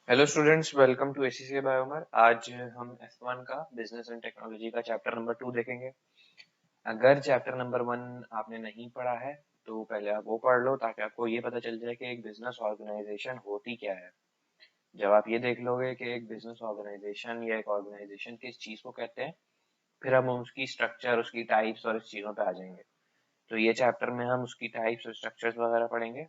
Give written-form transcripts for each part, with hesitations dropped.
Hello students, welcome to ACC बायोमर। आज हम F1 का बिजनेस एंड टेक्नोलॉजी का चैप्टर नंबर 2 देखेंगे। अगर चैप्टर नंबर 1 आपने नहीं पढ़ा है तो पहले आप वो पढ़ लो ताकि आपको ये पता चल जाए कि एक बिजनेस ऑर्गेनाइजेशन होती क्या है। जब आप ये देख लोगे कि एक बिजनेस ऑर्गेनाइजेशन या एक ऑर्गेनाइजेशन किस चीज को कहते हैं, फिर हम उसकी स्ट्रक्चर, उसकी टाइप्स और इस चीजों पे आ जाएंगे। तो ये चैप्टर में हम उसकी टाइप्स और स्ट्रक्चर्स वगैरह पढ़ेंगे।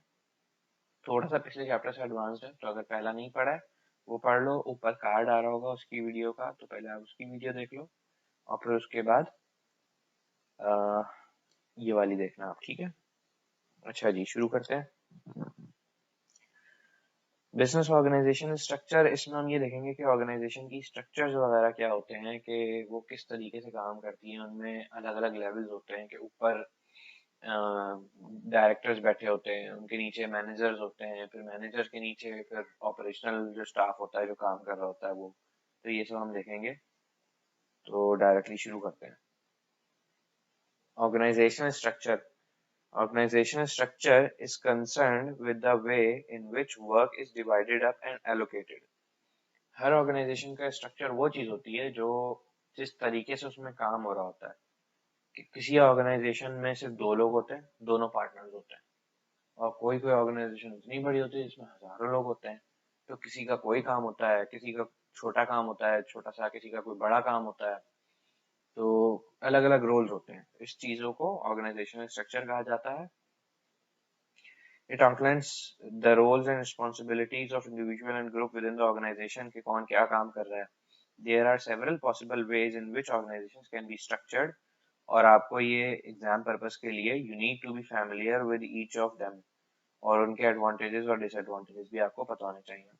थोड़ा सा पिछले चैप्टर से एडवांस्ड है, तो अगर पहला नहीं पढ़ा है वो पढ़ लो। ऊपर कार्ड आ रहा होगा उसकी वीडियो का, तो पहले आप उसकी वीडियो देख लो और फिर उसके बाद आ, ये वाली देखना आप, ठीक है। अच्छा जी, शुरू करते हैं। बिजनेस ऑर्गेनाइजेशन स्ट्रक्चर, इसमें हम ये देखेंगे कि ऑर्गेनाइजेशन की स्ट्रक्चर्स वगैरह क्या होते हैं, कि वो किस तरीके से काम करती हैं। उनमें अलग अलग लेवल्स होते हैं कि ऊपर डायरेक्टर्स बैठे होते हैं, उनके नीचे मैनेजर्स होते हैं, फिर मैनेजर्स के नीचे फिर ऑपरेशनल जो स्टाफ होता है जो काम कर रहा होता है वो। तो ये सब हम देखेंगे, तो डायरेक्टली शुरू करते हैं। Organisational structure. Organizational structure is concerned with the way in which work is divided up and allocated. हर ऑर्गेनाइजेशन का स्ट्रक्चर वो चीज होती है जो जिस तरीके से उसमें काम हो रहा होता है। कि किसी ऑर्गेनाइजेशन में सिर्फ दो लोग होते हैं, दोनों पार्टनर्स होते हैं। और कोई कोई ऑर्गेनाइजेशन इतनी बड़ी होती है जिसमें हजारों लोग होते हैं। तो किसी का कोई काम होता है, किसी का छोटा काम होता है छोटा सा, किसी का कोई बड़ा काम होता है। तो अलग अलग रोल्स होते हैं। इस चीजों को ऑर्गेनाइजेशनल स्ट्रक्चर कहा जाता है। It outlines the roles and responsibilities of individual and group within the organization कि कौन क्या काम कर रहा है। There are several possible ways in which organizations can be structured, और आपको ये एग्जाम पर्पस के लिए you need to be familiar with each of them, और उनके एडवांटेजेस और डिसएडवांटेजेस भी आपको पता होने चाहिए।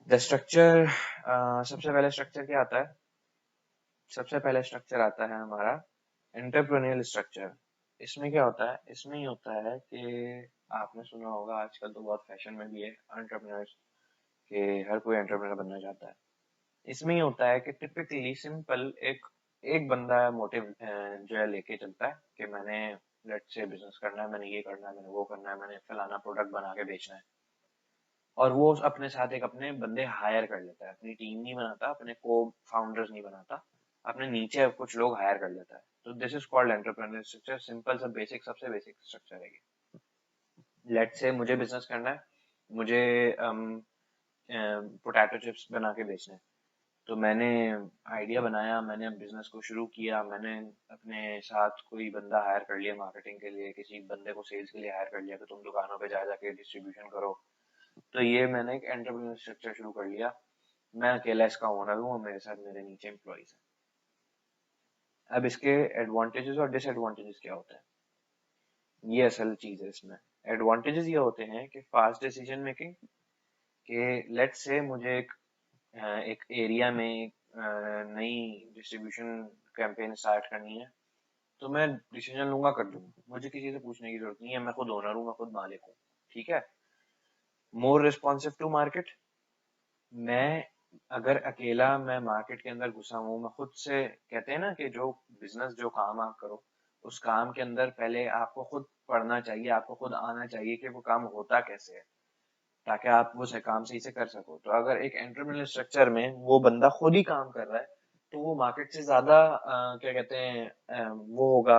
द स्ट्रक्चर, सबसे पहले स्ट्रक्चर क्या आता है? सबसे पहले स्ट्रक्चर आता है हमारा एंटरप्रेन्योरियल स्ट्रक्चर। इसमें क्या होता है? इसमें ही होता है कि आपने सुना होगा, आजकल तो बहुत फैशन में भी है एंटरप्रेन्योर्स, के हर कोई एंटरप्रेन्योर बनना चाहता है। इसमें ही होता है कि टिपिकली सिंपल एक एक बंदा मोटिव जो है लेके चलता है कि मैंने लेट से बिजनेस करना है, मैंने ये करना है, मैंने वो करना है, मैंने फलाना प्रोडक्ट बना के बेचना है। और वो अपने साथ एक अपने बंदे हायर कर लेता है, अपनी टीम नहीं बनाता, अपने को फाउंडर्स नहीं बनाता, अपने नीचे कुछ लोग हायर कर लेता है। तो this is called entrepreneur structure. Simple सा बेसिक, सबसे बेसिक स्ट्रक्चर है ये। लेट से मुझे बिजनेस करना है, मुझे पोटैटो चिप्स बना के बेचने हैं। तो मैंने आइडिया बनाया, मैंने बिजनेस को शुरू किया, मैंने अपने साथ कोई बंदा हायर कर लिया मार्केटिंग के लिए, किसी बंदे को सेल्स के लिए हायर कर लिया कि तुम दुकानों पे जा जाके डिस्ट्रीब्यूशन करो। तो ये मैंने एक एंटरप्रेन्योर स्ट्रक्चर शुरू कर लिया। मैं अकेला इसका ओनर हूँ और मेरे साथ मेरे नीचे एम्प्लॉइज हैं। अब इसके एडवांटेजेस और डिसएडवांटेजेस क्या होते हैं, ये असल चीज है इसमें। एडवांटेजेस ये होते हैं कि फास्ट डिसीजन मेकिंग, कि लेट्स से मुझे एक एरिया में एक नई डिस्ट्रीब्यूशन कैंपेन स्टार्ट करनी है, तो मैं डिसीजन लूंगा, कर दूंगा, मुझे किसी से पूछने की जरूरत नहीं है। मैं खुद ओनर हूँ, मैं खुद मालिक हूँ, ठीक है। More responsive to market. मैं अगर अकेला मैं मार्केट के अंदर घुसा हूँ, मैं खुद से, कहते हैं ना कि जो बिजनेस, जो काम आप करो उस काम के अंदर पहले आपको खुद पढ़ना चाहिए, आपको खुद आना चाहिए कि वो काम होता कैसे है, ताकि आप वो से काम सही से कर सको। तो अगर एक एंटरप्रेन्योर स्ट्रक्चर में वो बंदा खुद ही काम कर रहा है, तो वो मार्केट से ज्यादा क्या कहते हैं, वो होगा,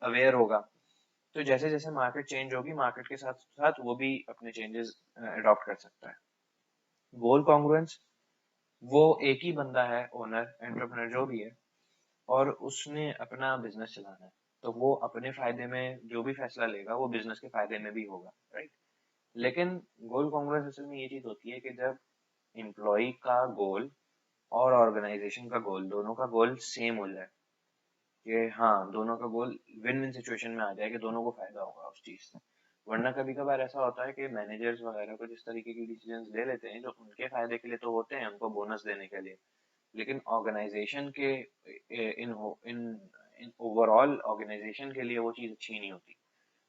अवेयर होगा। तो जैसे जैसे मार्केट चेंज होगी, मार्केट के साथ साथ वो भी अपने चेंजेस अडॉप्ट कर सकता है। गोल कॉन्ग्रुएंस, वो एक ही बंदा है, ओनर एंटरप्रेन्योर जो भी है, और उसने अपना बिजनेस चलाना है। तो वो अपने फायदे में जो भी फैसला लेगा वो बिजनेस के फायदे में भी होगा, राइट। लेकिन गोल कॉन्ग्रुएंस असल में ये चीज होती है कि जब एम्प्लॉय का गोल और ऑर्गेनाइजेशन का गोल, दोनों का गोल सेम हो जाए, कि हाँ दोनों का गोल विन विन सिचुएशन में आ जाए, कि दोनों को फायदा होगा उस चीज से। वरना कभी कभार ऐसा होता है कि मैनेजर्स वगैरह को जिस तरीके की डिसीजंस ले लेते हैं जो उनके फायदे के लिए तो होते हैं, उनको बोनस देने के लिए, लेकिन ऑर्गेनाइजेशन के इन इन इन ओवरऑल ऑर्गेनाइजेशन के लिए वो चीज अच्छी नहीं होती।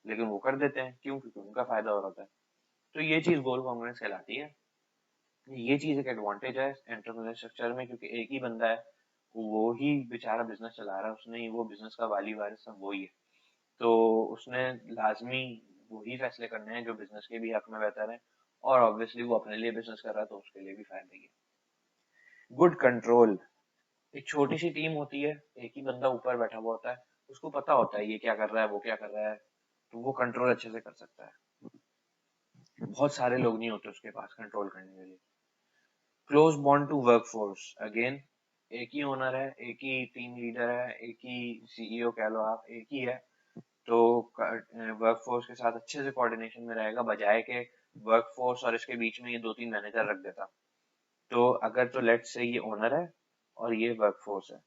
लेकिन वो कर देते हैं, क्यों? क्योंकि उनका फायदा हो रहा है। तो ये चीज गोल कॉन्ग्रेस कहलाती है। ये चीज एक एडवांटेज है एंटरप्रेन्योर स्ट्रक्चर में, क्योंकि एक ही बंदा है, वो ही बेचारा बिजनेस चला रहा है, उसने ही वो बिजनेस का वाली वारिस सब वो ही है। तो उसने लाजमी वही फैसले करने हैं जो बिजनेस के भी हक में बेहतर है, और ऑब्वियसली वो अपने लिए बिजनेस कर रहा है तो उसके लिए भी फायदा ही है। गुड कंट्रोल, एक छोटी सी टीम होती है, एक ही बंदा ऊपर बैठा हुआ होता है, उसको पता होता है ये क्या कर रहा है वो क्या कर रहा है, तो वो कंट्रोल अच्छे से कर सकता है। बहुत सारे लोग नहीं होते उसके पास कंट्रोल करने के लिए। Close bond to work force, again एक ही ओनर है, एक ही टीम लीडर है, एक ही सीईओ कह लो आप, एक ही है, तो वर्क फोर्स के साथ अच्छे से कोऑर्डिनेशन में रहेगा, बजाय के वर्क फोर्स और इसके बीच में ये 2-3 मैनेजर रख देता। तो अगर तो लेट्स से ये ओनर है और ये वर्क फोर्स है,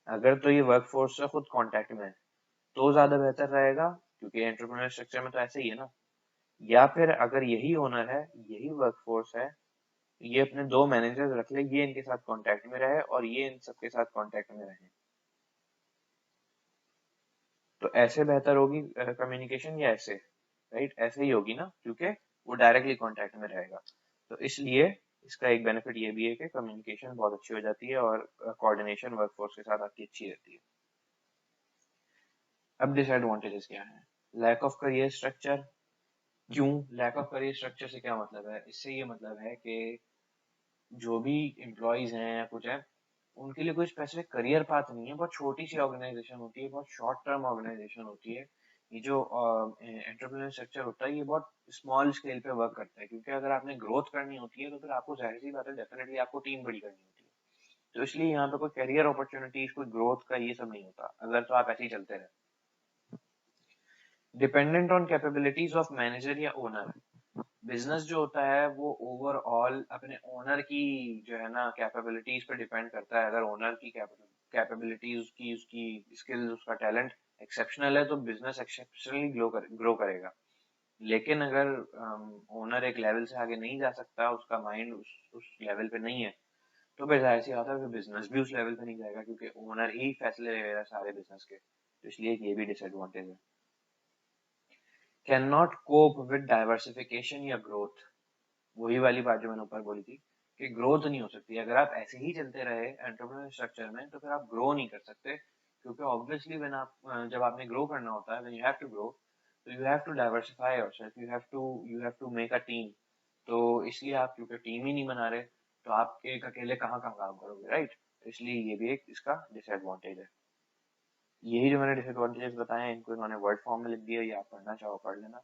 अगर तो ये वर्क फोर्स से खुद कांटेक्ट में है तो ज्यादा बेहतर रहेगा, क्योंकि एंटरप्रेन्योर स्ट्रक्चर में तो ऐसे ही है ना। या फिर अगर यही ओनर है, यही वर्क फोर्स है, ये अपने 2 मैनेजर्स रख ले, ये इनके साथ कांटेक्ट में रहे और ये इन सबके साथ कांटेक्ट में रहे, तो ऐसे बेहतर होगी कम्युनिकेशन या ऐसे? राइट, ऐसे ही होगी ना, क्योंकि वो डायरेक्टली कांटेक्ट में रहेगा। तो इसलिए इसका एक बेनिफिट ये भी है कि कम्युनिकेशन बहुत अच्छी हो जाती है और कोऑर्डिनेशन वर्कफोर्स के साथ आपकी अच्छी रहती है। अब डिसएडवांटेजेस क्या है? Lack of career structure. क्यों लैक ऑफ करियर स्ट्रक्चर से क्या मतलब है? इससे ये मतलब है कि जो भी एम्प्लॉयज हैं या कुछ है, उनके लिए कोई स्पेसिफिक करियर पाथ नहीं है। बहुत छोटी सी ऑर्गेनाइजेशन होती है, बहुत शॉर्ट टर्म ऑर्गेनाइजेशन होती है। ये जो एंटरप्रेन्योर स्ट्रक्चर होता है ये बहुत स्मॉल स्केल पे वर्क करता है, क्योंकि अगर आपने ग्रोथ करनी होती है तो फिर आपको जाहिर सी बात है डेफिनेटली आपको टीम बड़ी करनी होती है। तो इसलिए यहाँ पे कोई करियर अपॉर्चुनिटीज, कोई ग्रोथ का ये सब नहीं होता अगर तो आप ऐसे ही चलते रहे। Dependent on capabilities of manager या ओनर। बिजनेस जो होता है वो ओवरऑल अपने ओनर की जो है ना कैपेबिलिटीज पे डिपेंड करता है। अगर ओनर की कैपेबिलिटीज, उसकी उसकी स्किल्स, उसका टैलेंट एक्सेप्शनल है तो बिजनेस एक्सेप्शनली ग्रो करेगा। लेकिन अगर ओनर एक लेवल से आगे नहीं जा सकता, उसका माइंड उस लेवल पे नहीं है, तो फिर जाहिर सी बात है कि बिजनेस भी उस लेवल पे नहीं जाएगा, क्योंकि ओनर ही फैसले ले रहा है सारे बिजनेस के। तो इसलिए ये भी डिसएडवांटेज है। Can not cope with diversification या ग्रोथ। वही वाली बात जो मैंने ऊपर बोली थी कि ग्रोथ नहीं हो सकती अगर आप ऐसे ही चलते रहे एंटरप्रेन्योर स्ट्रक्चर में, तो फिर आप ग्रो नहीं कर सकते, क्योंकि ऑब्वियसली व्हेन आप जब आपने ग्रो करना होता है, when you have to grow, तो you have to diversify yourself, you have to make a team. तो इसलिए आप क्योंकि टीम ही नहीं बना रहे, तो आप एक अकेले कहाँ कहाँ काम करोगे, राइट? तो इसलिए ये भी एक इसका डिसएडवांटेज है। यही जो मैंने डिसएडवांटेजेस बताए हैं इनको इन्होंने वर्ड फॉर्म में लिख दिया, या आप पढ़ना चाहो पढ़ लेना,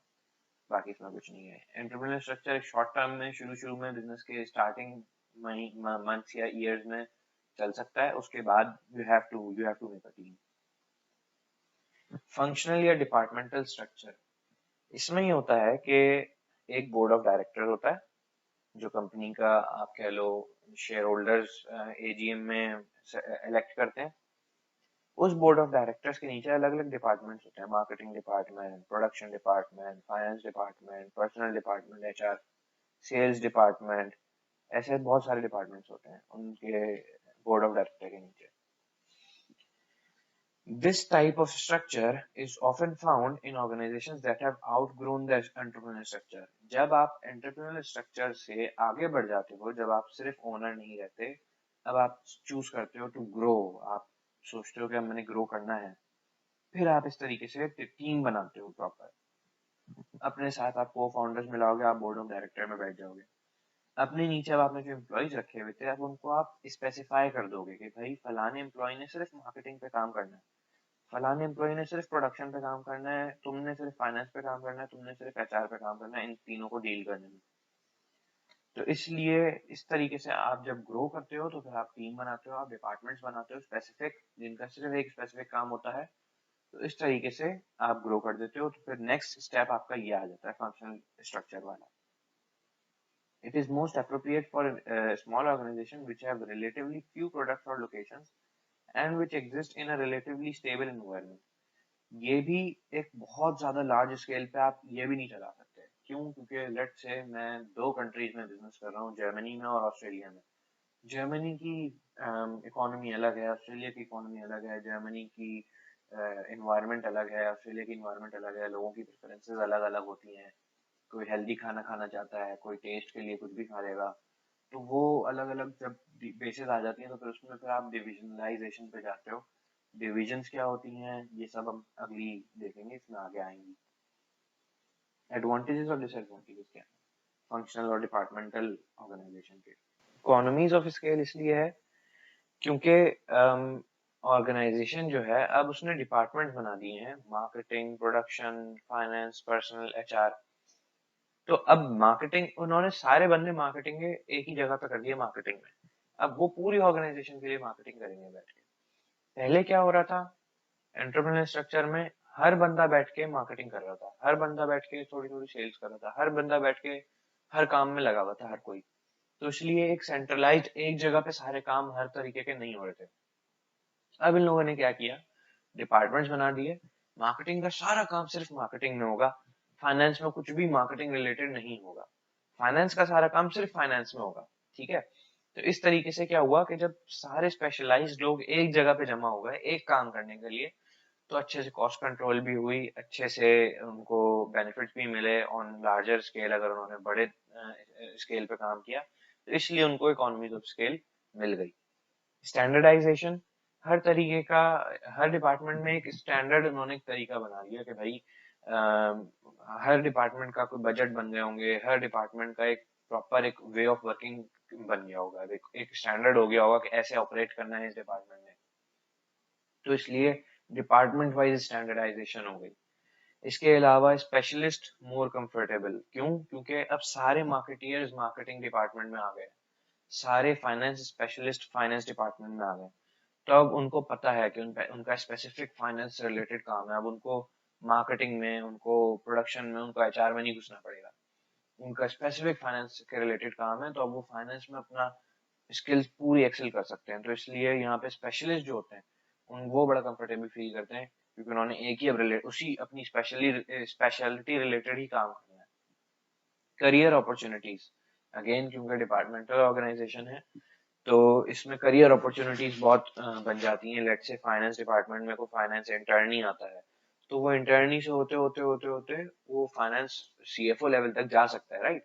बाकी इसमें कुछ नहीं है। एंटरप्रेन्योर स्ट्रक्चर एक शॉर्ट टर्म में शुरू में बिजनेस के स्टार्टिंग मंथ्स या ईयर्स में चल सकता है, उसके बाद you have to make a team. Functional या डिपार्टमेंटल स्ट्रक्चर, इसमें ही होता है कि एक बोर्ड ऑफ डायरेक्टर होता है जो कंपनी का आप कह लो शेयर होल्डर्स एजीएम में इलेक्ट करते हैं। उस बोर्ड ऑफ डायरेक्टर्स के नीचे अलग अलग डिपार्टमेंट्स होते हैं, marketing department, production department, finance department, personal department, HR, sales department, ऐसे बहुत सारे डिपार्टमेंट्स होते हैं उनके बोर्ड ऑफ डायरेक्टर के नीचे। This type of structure is often found in organizations that have outgrown their entrepreneurial structure. जब आप entrepreneurial structure से आगे बढ़ जाते हो, जब आप सिर्फ ओनर नहीं रहते, अब आप चूज करते हो टू ग्रो, आप सोचते हो कि अब मैंने ग्रो करना है, फिर आप इस तरीके से टीम बनाते हो प्रॉपर। अपने साथ आप को फाउंडर्स मिलाओगे, आप बोर्ड ऑफ डायरेक्टर में बैठ जाओगे। अपने नीचे अब आपने जो एम्प्लॉयज रखे हुए थे, अब उनको आप स्पेसिफाई कर दोगे कि भाई फलाने एम्प्लॉय ने सिर्फ मार्केटिंग पे काम करना है, फलाने एम्प्लॉय ने सिर्फ प्रोडक्शन पे काम करना है, तुमने सिर्फ फाइनेंस पे काम करना है, तुमने सिर्फ एचआर पे काम करना है, इन तीनों को डील करने में। तो इसलिए इस तरीके से आप जब ग्रो करते हो तो फिर आप टीम बनाते हो, आप डिपार्टमेंट्स बनाते हो स्पेसिफिक, जिनका सिर्फ एक स्पेसिफिक काम होता है। तो इस तरीके से आप ग्रो कर देते हो, तो फिर नेक्स्ट स्टेप आपका ये आ जाता है फंक्शनल स्ट्रक्चर वाला। It is most appropriate for small organizations which have relatively few products or locations and which exist in a relatively stable environment. ये भी एक बहुत ज्यादा लार्ज स्केल पे आप ये भी नहीं चला सकते। क्यों? क्योंकि लेट से मैं 2 कंट्रीज में बिजनेस कर रहा हूँ, जर्मनी में और ऑस्ट्रेलिया में। जर्मनी की इकोनॉमी अलग है, ऑस्ट्रेलिया की इकोनॉमी अलग है, जर्मनी की इन्वायरमेंट अलग है, ऑस्ट्रेलिया की इन्वायरमेंट अलग है, लोगों की प्रेफरेंसेस अलग अलग होती हैं। कोई हेल्दी खाना खाना चाहता है, कोई टेस्ट के लिए कुछ भी खा लेगा। तो वो अलग अलग जब बेसिस आ जाती हैं, तो फिर उसमें फिर आप डिविजनलाइजेशन पे जाते हो। डिविजन्स क्या होती हैं ये सब हम अगली देखेंगे, इसमें आगे आएंगी। एडवांटेजेस और डिसएडवांटेजेस क्या है? फंक्शनल और डिपार्टमेंटल ऑर्गेनाइजेशन के। इकोनॉमीज ऑफ स्केल इसलिए है क्योंकि ऑर्गेनाइजेशन जो है अब उसने डिपार्टमेंट बना दिए हैं, marketing, production, finance, personal, HR. तो अब मार्केटिंग, उन्होंने सारे बंदे मार्केटिंग के एक ही जगह पे कर दिए, मार्केटिंग में। अब वो पूरी ऑर्गेनाइजेशन के लिए मार्केटिंग करेंगे बैठ के। पहले क्या हो रहा था एंटरप्रेन्योर स्ट्रक्चर में, हर बंदा बैठ के मार्केटिंग कर रहा था, हर बंदा बैठ के थोड़ी थोड़ी सेल्स कर रहा था, हर बंदा बैठ के हर काम में लगा हुआ था, हर कोई। तो इसलिए एक सेंट्रलाइज्ड एक जगह पे सारे काम हर तरीके के नहीं हो रहे थे। अब इन लोगों ने क्या किया, डिपार्टमेंट्स बना दिए। मार्केटिंग का सारा काम सिर्फ मार्केटिंग में होगा, फाइनेंस में कुछ भी मार्केटिंग रिलेटेड नहीं होगा, फाइनेंस का सारा काम सिर्फ फाइनेंस में होगा। ठीक है, तो इस तरीके से क्या हुआ कि जब सारे स्पेशलाइज्ड लोग एक जगह पे जमा हो गए एक काम करने के लिए, तो अच्छे से कॉस्ट कंट्रोल भी हुई, अच्छे से उनको बेनिफिट्स भी मिले ऑन लार्जर स्केल, अगर उन्होंने बड़े स्केल पे काम किया, तो इसलिए उनको इकोनॉमीज ऑफ स्केल मिल गई। स्टैंडर्डाइजेशन, हर तरीके का, हर डिपार्टमेंट में एक स्टैंडर्ड उन्होंने एक तरीका बना दिया कि भाई हर डिपार्टमेंट का कोई बजट बन गए होंगे, हर डिपार्टमेंट का एक प्रॉपर एक वे ऑफ वर्किंग बन गया होगा, एक स्टैंडर्ड हो गया होगा कि ऐसे ऑपरेट करना है इस डिपार्टमेंट में। तो इसलिए डिपार्टमेंट वाइज स्टैंडर्डाइजेशन हो गई। इसके अलावा स्पेशलिस्ट मोर कंफर्टेबल, क्यों? क्योंकि अब सारे मार्केटियर्स मार्केटिंग डिपार्टमेंट में आ गए, सारे फाइनेंस स्पेशलिस्ट फाइनेंस डिपार्टमेंट में आ गए। तो अब उनको पता है कि उनका स्पेसिफिक फाइनेंस से रिलेटेड काम है। अब उनको मार्केटिंग में, उनको प्रोडक्शन में, उनको एचआर में नहीं घुसना पड़ेगा, उनका स्पेसिफिक फाइनेंस के रिलेटेड काम है, तो अब वो फाइनेंस में अपना स्किल्स पूरी एक्सेल कर सकते हैं। तो इसलिए यहाँ पे स्पेशलिस्ट जो होते हैं वो बड़ा कंफर्टेबल फील करते हैं, क्योंकि उन्होंने एक ही अब उसी अपनी स्पेशलिटी रिलेटेड ही काम करना है। करियर अपॉर्चुनिटीज, अगेन क्योंकि डिपार्टमेंटल ऑर्गेनाइजेशन है, तो इसमें करियर अपॉर्चुनिटीज बहुत बन जाती हैं। लेट्स से फाइनेंस डिपार्टमेंट में कोई फाइनेंस इंटर्नी आता है, तो वो इंटर्नी से होते होते होते होते वो फाइनेंस सीएफओ लेवल तक जा सकता है, राइट?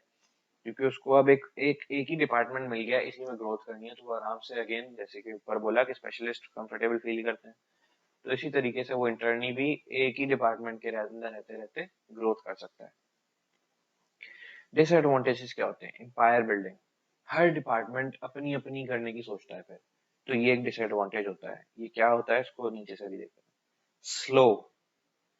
क्योंकि उसको अब एक एक एक ही डिपार्टमेंट मिल गया, इसी में ग्रोथ करनी है, तो वो आराम से, अगेन जैसे कि ऊपर बोला कि स्पेशलिस्ट कंफर्टेबल फील करते हैं, तो इसी तरीके से वो इंटर्नी भी एक ही डिपार्टमेंट के अंदर रहते रहते ग्रोथ कर सकता है। डिसएडवांटेजेस क्या होते हैं? एम्पायर बिल्डिंग, हर डिपार्टमेंट अपनी अपनी करने की सोचता है फिर, तो ये एक डिसएडवांटेज होता है। ये क्या होता है, इसको नीचे से भी देखते हैं। स्लो,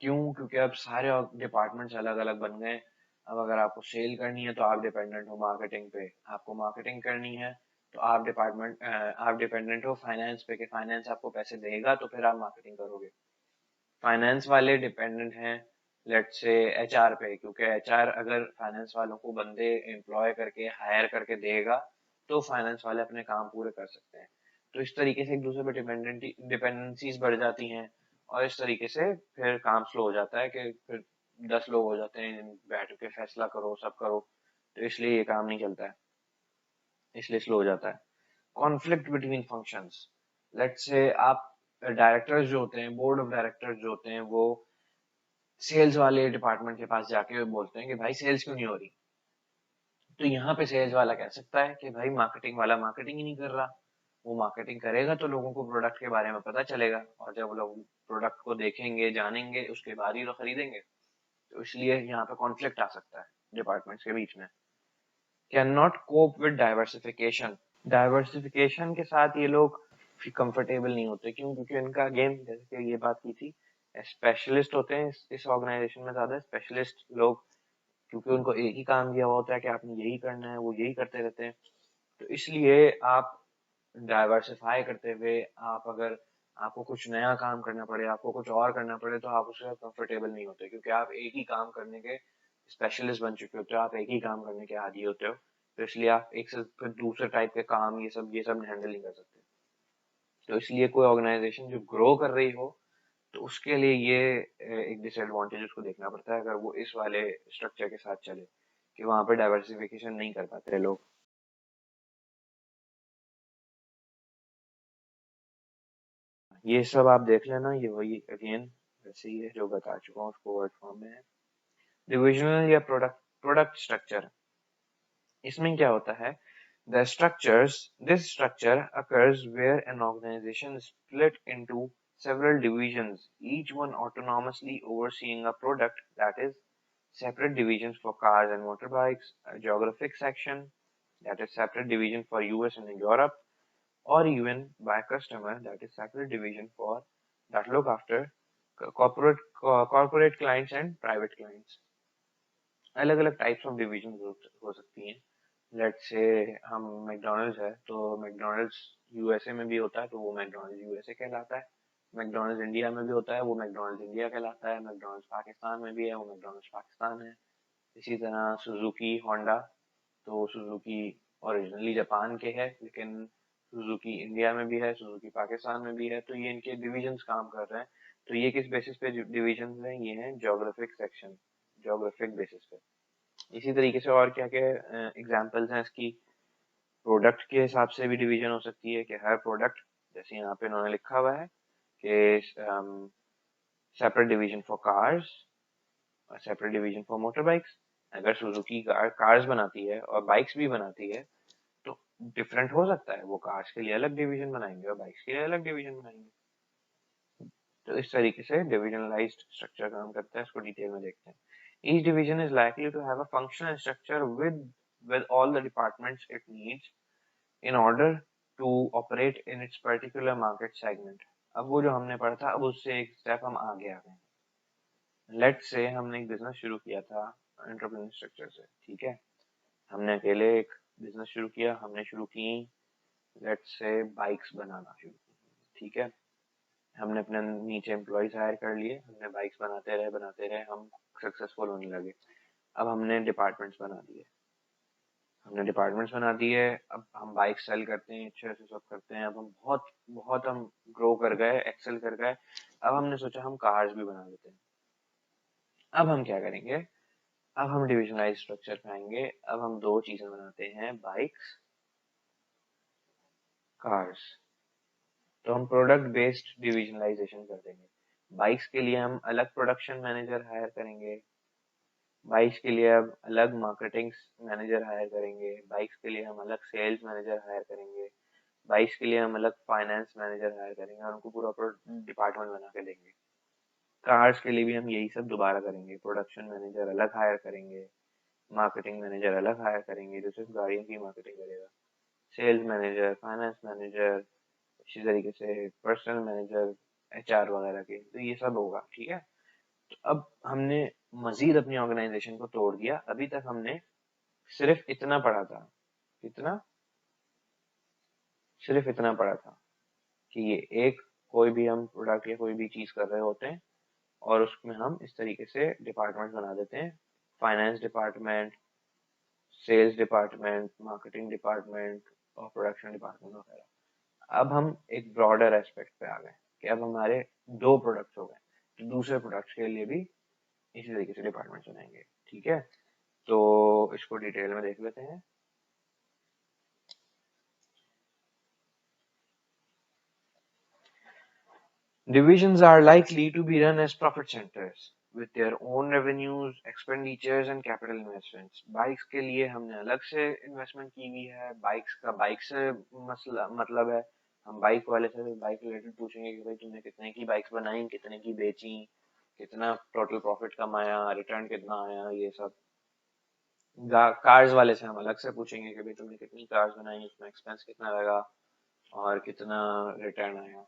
क्यों? क्योंकि अब सारे डिपार्टमेंट्स अलग अलग बन गए। अब अगर आपको सेल करनी है तो आप डिपेंडेंट हो मार्केटिंग पे, आपको मार्केटिंग करनी है तो आप डिपेंडेंट हो फाइनेंस पे, कि फाइनेंस आपको पैसे देगा तो फिर आप मार्केटिंग करोगे। फाइनेंस वाले डिपेंडेंट हैं लेट्स से एचआर पे, क्योंकि एचआर अगर फाइनेंस वालों को बंदे एम्प्लॉय करके हायर करके देगा तो फाइनेंस वाले अपने काम पूरे कर सकते हैं। तो इस तरीके से एक दूसरे पे डिपेंडेंसीज बढ़ जाती हैं, और इस तरीके से फिर काम स्लो हो जाता है कि फिर 10 लोग हो जाते हैं, बैठ के फैसला करो, सब करो, तो इसलिए ये काम नहीं चलता है, इसलिए स्लो हो जाता है। Conflict between functions, let's say आप डायरेक्टर्स जो होते हैं, बोर्ड ऑफ डायरेक्टर्स जो होते हैं, वो सेल्स वाले डिपार्टमेंट के पास जाके बोलते हैं कि भाई सेल्स क्यों नहीं हो रही, तो यहाँ पे सेल्स वाला कह सकता है कि भाई मार्केटिंग वाला मार्केटिंग ही नहीं कर रहा, वो मार्केटिंग करेगा तो लोगों को प्रोडक्ट के बारे में पता चलेगा, और जब लोग प्रोडक्ट को देखेंगे जानेंगे उसके बाद ही तो खरीदेंगे। तो इसलिए यहाँ पे कॉन्फ्लिक्ट आ सकता है डिपार्टमेंट्स के बीच में। Can not cope with diversification, diversification के साथ ये लोग कंफर्टेबल नहीं होते, क्यों? क्योंकि इनका अगेन जैसे कि ये बात की थी, स्पेशलिस्ट होते हैं इस ऑर्गेनाइजेशन में, ज्यादा स्पेशलिस्ट लोग, क्योंकि उनको एक ही काम दिया हुआ होता है कि आपने यही करना है, वो यही करते रहते हैं। तो इसलिए आप डाइवर्सिफाई करते हुए, आप अगर आपको कुछ नया काम करना पड़े, आपको कुछ और करना पड़े, तो आप उसके साथ कंफर्टेबल नहीं होते, क्योंकि आप एक ही काम करने के स्पेशलिस्ट बन चुके होते हो, आप एक ही काम करने के आदी होते हो, तो इसलिए आप एक से फिर दूसरे टाइप के काम ये सब हैंडल नहीं कर सकते। तो इसलिए कोई ऑर्गेनाइजेशन जो ग्रो कर रही हो, तो उसके लिए ये एक डिसएडवांटेज उसको देखना पड़ता है, अगर वो इस वाले स्ट्रक्चर के साथ चले, कि वहां पे डाइवर्सिफिकेशन नहीं कर पाते लोग। ये सब आप देख लेना, ये वही अगेन वैसे ही है जो बता चुका हूँ, उसको वर्ड फॉर्म में है। डिविजनल या प्रोडक्ट प्रोडक्ट स्ट्रक्चर, इसमें क्या होता है? This structure occurs where an organization is split into several divisions, each one autonomously overseeing a product that is separate divisions for cars and motorbikes, a geographic section, that is separate division for US and Europe, or even by customer, that is separate division for that look after corporate clients and private clients. अलग अलग types of division हो सकती हैं. Let's say हम McDonald's है तो McDonald's USA में भी होता है तो वो मैकडोनल्ड्स यूएसए कहलाता है. मैकडोनल्ड्स इंडिया में भी होता है वो मैकडोनल्ड्स इंडिया कहलाता है. मैकडोनल्ड्स पाकिस्तान में भी है वो मैकडोनल्ड्स पाकिस्तान है. इसी तरह सुजुकी होंडा, तो सुजुकी ओरिजिनली जापान के है लेकिन सुजुकी इंडिया में भी है, सुजुकी पाकिस्तान में भी है. तो ये इनके डिविजन्स काम कर रहे हैं. तो ये किस बेसिस पे डिविजन्स हैं? ये हैं ज्योग्राफिक सेक्शन, ज्योग्राफिक बेसिस पे. इसी तरीके से और क्या क्या एग्जांपल्स हैं इसकी? प्रोडक्ट के हिसाब से भी डिवीजन हो सकती है कि हर प्रोडक्ट, जैसे यहाँ पे उन्होंने लिखा हुआ है कि सेपरेट डिवीजन फॉर कार्स और separate division for motor bikes. अगर सुजुकी कार्स बनाती है और बाइक्स भी बनाती है तो डिफरेंट हो सकता है. वो कार्स के लिए अलग डिवीजन बनाएंगे और बाइक्स के लिए अलग डिवीजन बनाएंगे. तो इस तरीके से डिविजनलाइज्ड स्ट्रक्चर काम करता है. इसको डिटेल में देखते हैं. Each division is likely to have a functional structure with all the departments it needs in order to operate in its particular market segment. अब वो जो हमने पढ़ा था, अब उससे एक स्टेप हम आगे आ गए. लेट्स से हमने एक बिजनेस शुरू किया था एंटरप्रेन्योर स्ट्रक्चर से. ठीक है, हमने अकेले एक बिजनेस शुरू किया. हमने शुरू की लेट्स से बाइक्स बनाना शुरू की. ठीक है, हमने अपने नीचे एम्प्लॉयज हायर कर लिए. हमने बाइक्स बनाते रहे, हम सक्सेसफुल होने लगे. अब हमने डिपार्टमेंट्स बना दिए. अब हम बाइक सेल करते हैं, अच्छे से सब करते हैं. अब हम बहुत बहुत हम ग्रो कर गए, एक्सेल कर गए. अब हमने सोचा हम कार्स भी बना लेते हैं. अब हम क्या करेंगे? अब हम डिविजनलाइज स्ट्रक्चर पे आएंगे. अब हम दो चीजें बनाते हैं, बाइक्स, कार्स. तो हम प्रोडक्ट बेस्ड डिविजनलाइजेशन कर देंगे. बाइक्स के लिए हम अलग प्रोडक्शन मैनेजर हायर करेंगे. बाइक्स के लिए अब अलग मार्केटिंग मैनेजर हायर करेंगे. बाइक्स के लिए हम अलग सेल्स मैनेजर हायर करेंगे. बाइक्स के लिए हम अलग फाइनेंस मैनेजर हायर करेंगे और उनको पूरा डिपार्टमेंट बना के देंगे. कार्स के लिए भी हम यही सब दोबारा करेंगे. प्रोडक्शन मैनेजर अलग हायर करेंगे, मार्केटिंग मैनेजर अलग हायर करेंगे जो सिर्फ गाड़ियों की मार्केटिंग करेगा, सेल्स मैनेजर, फाइनेंस मैनेजर, इसी तरीके से पर्सनल मैनेजर, एचआर वगैरह के. तो ये सब होगा. ठीक है, तो अब हमने मजीद अपनी ऑर्गेनाइजेशन को तोड़ दिया. अभी तक हमने सिर्फ इतना पढ़ा था. कितना? सिर्फ इतना पढ़ा था कि ये एक कोई भी हम प्रोडक्ट या कोई भी चीज कर रहे होते हैं और उसमें हम इस तरीके से डिपार्टमेंट बना देते हैं. Finance department, sales department, marketing department और प्रोडक्शन डिपार्टमेंट वगैरह. अब हम एक ब्रॉडर एस्पेक्ट पे आ गए कि अब हमारे दो प्रोडक्ट्स हो गए, तो दूसरे प्रोडक्ट्स के लिए भी इसी तरीके से डिपार्टमेंट बनाएंगे. ठीक है, तो इसको डिटेल में देख लेते हैं. Divisions are likely to be run as profit centers with their own revenues, expenditures and capital investments. Bikes के लिए हमने अलग से इन्वेस्टमेंट की हुई है. बाइक्स का बाइक से मसला मतलब है, हम बाइक वाले से बाइक रिलेटेड पूछेंगे कि भाई तुमने कितने की बाइक्स बनाई, कितने की बेची, कितना टोटल प्रॉफिट कमाया, रिटर्न कितना आया, ये सब. कार्स वाले से हम अलग से पूछेंगे कि भाई तुमने कितनी कार्स बनाई, उसमें एक्सपेंस कितना लगा और कितना रिटर्न आया.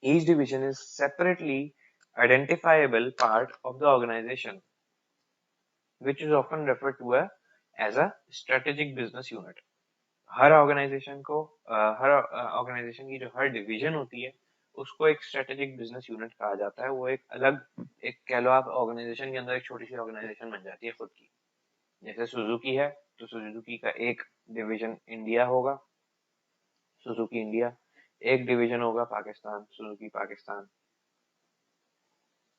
Each division is separately identifiable part of the organization, which is often referred to as a strategic business unit. हर ऑर्गेनाइजेशन की जो हर डिवीजन होती है उसको एक स्ट्रेटेजिक बिजनेस यूनिट कहा जाता है. वो एक अलग, एक कह लो आप, ऑर्गेनाइजेशन के अंदर एक छोटी सी ऑर्गेनाइजेशन बन जाती है खुद की. जैसे सुजुकी है तो सुजुकी का एक डिवीजन इंडिया होगा, सुजुकी इंडिया. एक डिवीजन होगा पाकिस्तान, सुजुकी पाकिस्तान.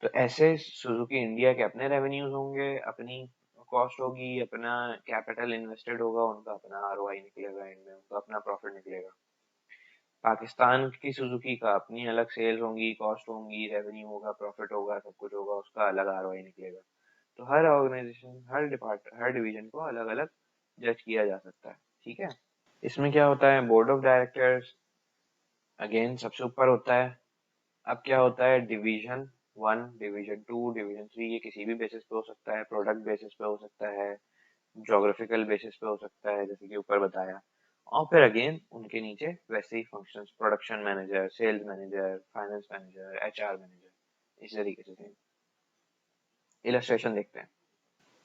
तो ऐसे सुजुकी इंडिया के अपने रेवेन्यूज होंगे, अपनी कॉस्ट होगी, अपना कैपिटल इन्वेस्टेड होगा, उनका अपना आरओआई निकलेगा, इनमें उनका अपना प्रॉफिट निकलेगा. पाकिस्तान की सुजुकी का अपनी अलग सेल्स होंगी, कॉस्ट होंगी, रेवेन्यू होगा, प्रॉफिट होगा, सब कुछ होगा, उसका अलग आरओआई निकलेगा. तो हर ऑर्गेनाइजेशन, हर डिवीजन को अलग अलग जज किया जा सकता है. ठीक है, इसमें क्या होता है, बोर्ड ऑफ डायरेक्टर्स अगेन सबसे ऊपर होता है. अब क्या होता है, डिवीजन 1, डिवीजन 2, डिवीजन 3, ये किसी भी बेसिस पे हो सकता है, प्रोडक्ट बेसिस पे हो सकता है, ज्योग्राफिकल बेसिस पे हो सकता है जैसे कि ऊपर बताया। और फिर अगेन उनके नीचे वैसे ही functions, production manager, sales manager, finance manager, HR manager, इस तरीके से। इलस्ट्रेशन देखते हैं।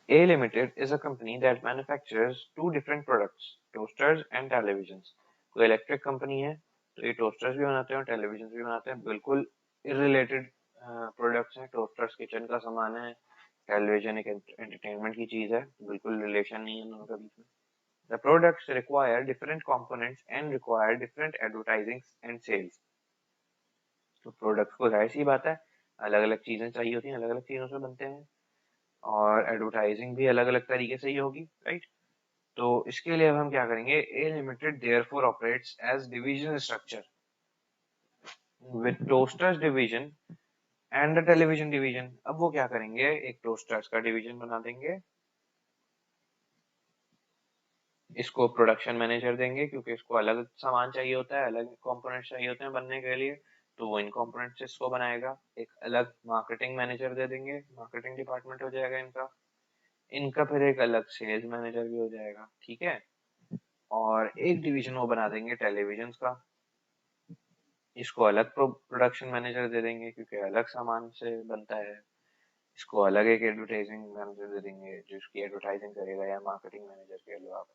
A Limited is a company that manufactures two different products, toasters and televisions. कोई इलेक्ट्रिक कंपनी है तो ये टोस्टर्स भी बनाते हैं और टेलीविजन भी बनाते हैं, बिल्कुल इरिलेटेड प्रोडक्ट्स हैं। टोस्टर्स किचन का सामान है, टेलीविजन एक एंटरटेनमेंट की चीज है, बिल्कुल रिलेशन नहीं है दोनों के बीच में। The products require different components and require different advertising and sales. तो प्रोडक्ट्स को जाहिर सी बात है अलग अलग चीजें चाहिए होती हैं, अलग अलग चीजों से बनते हैं, और एडवर्टाइजिंग भी अलग अलग तरीके से ही होगी, राइट। तो इसके लिए अब हम क्या करेंगे, A limited therefore operates as division structure with toasters division and the television division. अब वो क्या करेंगे, एक टोस्टर्स का डिवीजन बना देंगे, इसको प्रोडक्शन मैनेजर देंगे क्योंकि इसको अलग सामान चाहिए होता है, अलग कंपोनेंट्स चाहिए होते हैं बनने के लिए, तो वो इन कंपोनेंट्स से इसको बनाएगा। एक अलग मार्केटिंग मैनेजर दे देंगे, मार्केटिंग डिपार्टमेंट हो जाएगा इनका। इनका फिर एक अलग सेल्स मैनेजर भी हो जाएगा, ठीक है। और एक डिवीजन वो बना देंगे टेलीविजन का, इसको अलग प्रोडक्शन मैनेजर दे देंगे क्योंकि अलग सामान से बनता है। इसको अलग एक एडवर्टाइजिंग मैनेजर दे देंगे जो इसकी एडवर्टाइजिंग करेगा, या मार्केटिंग मैनेजर कह लो आप,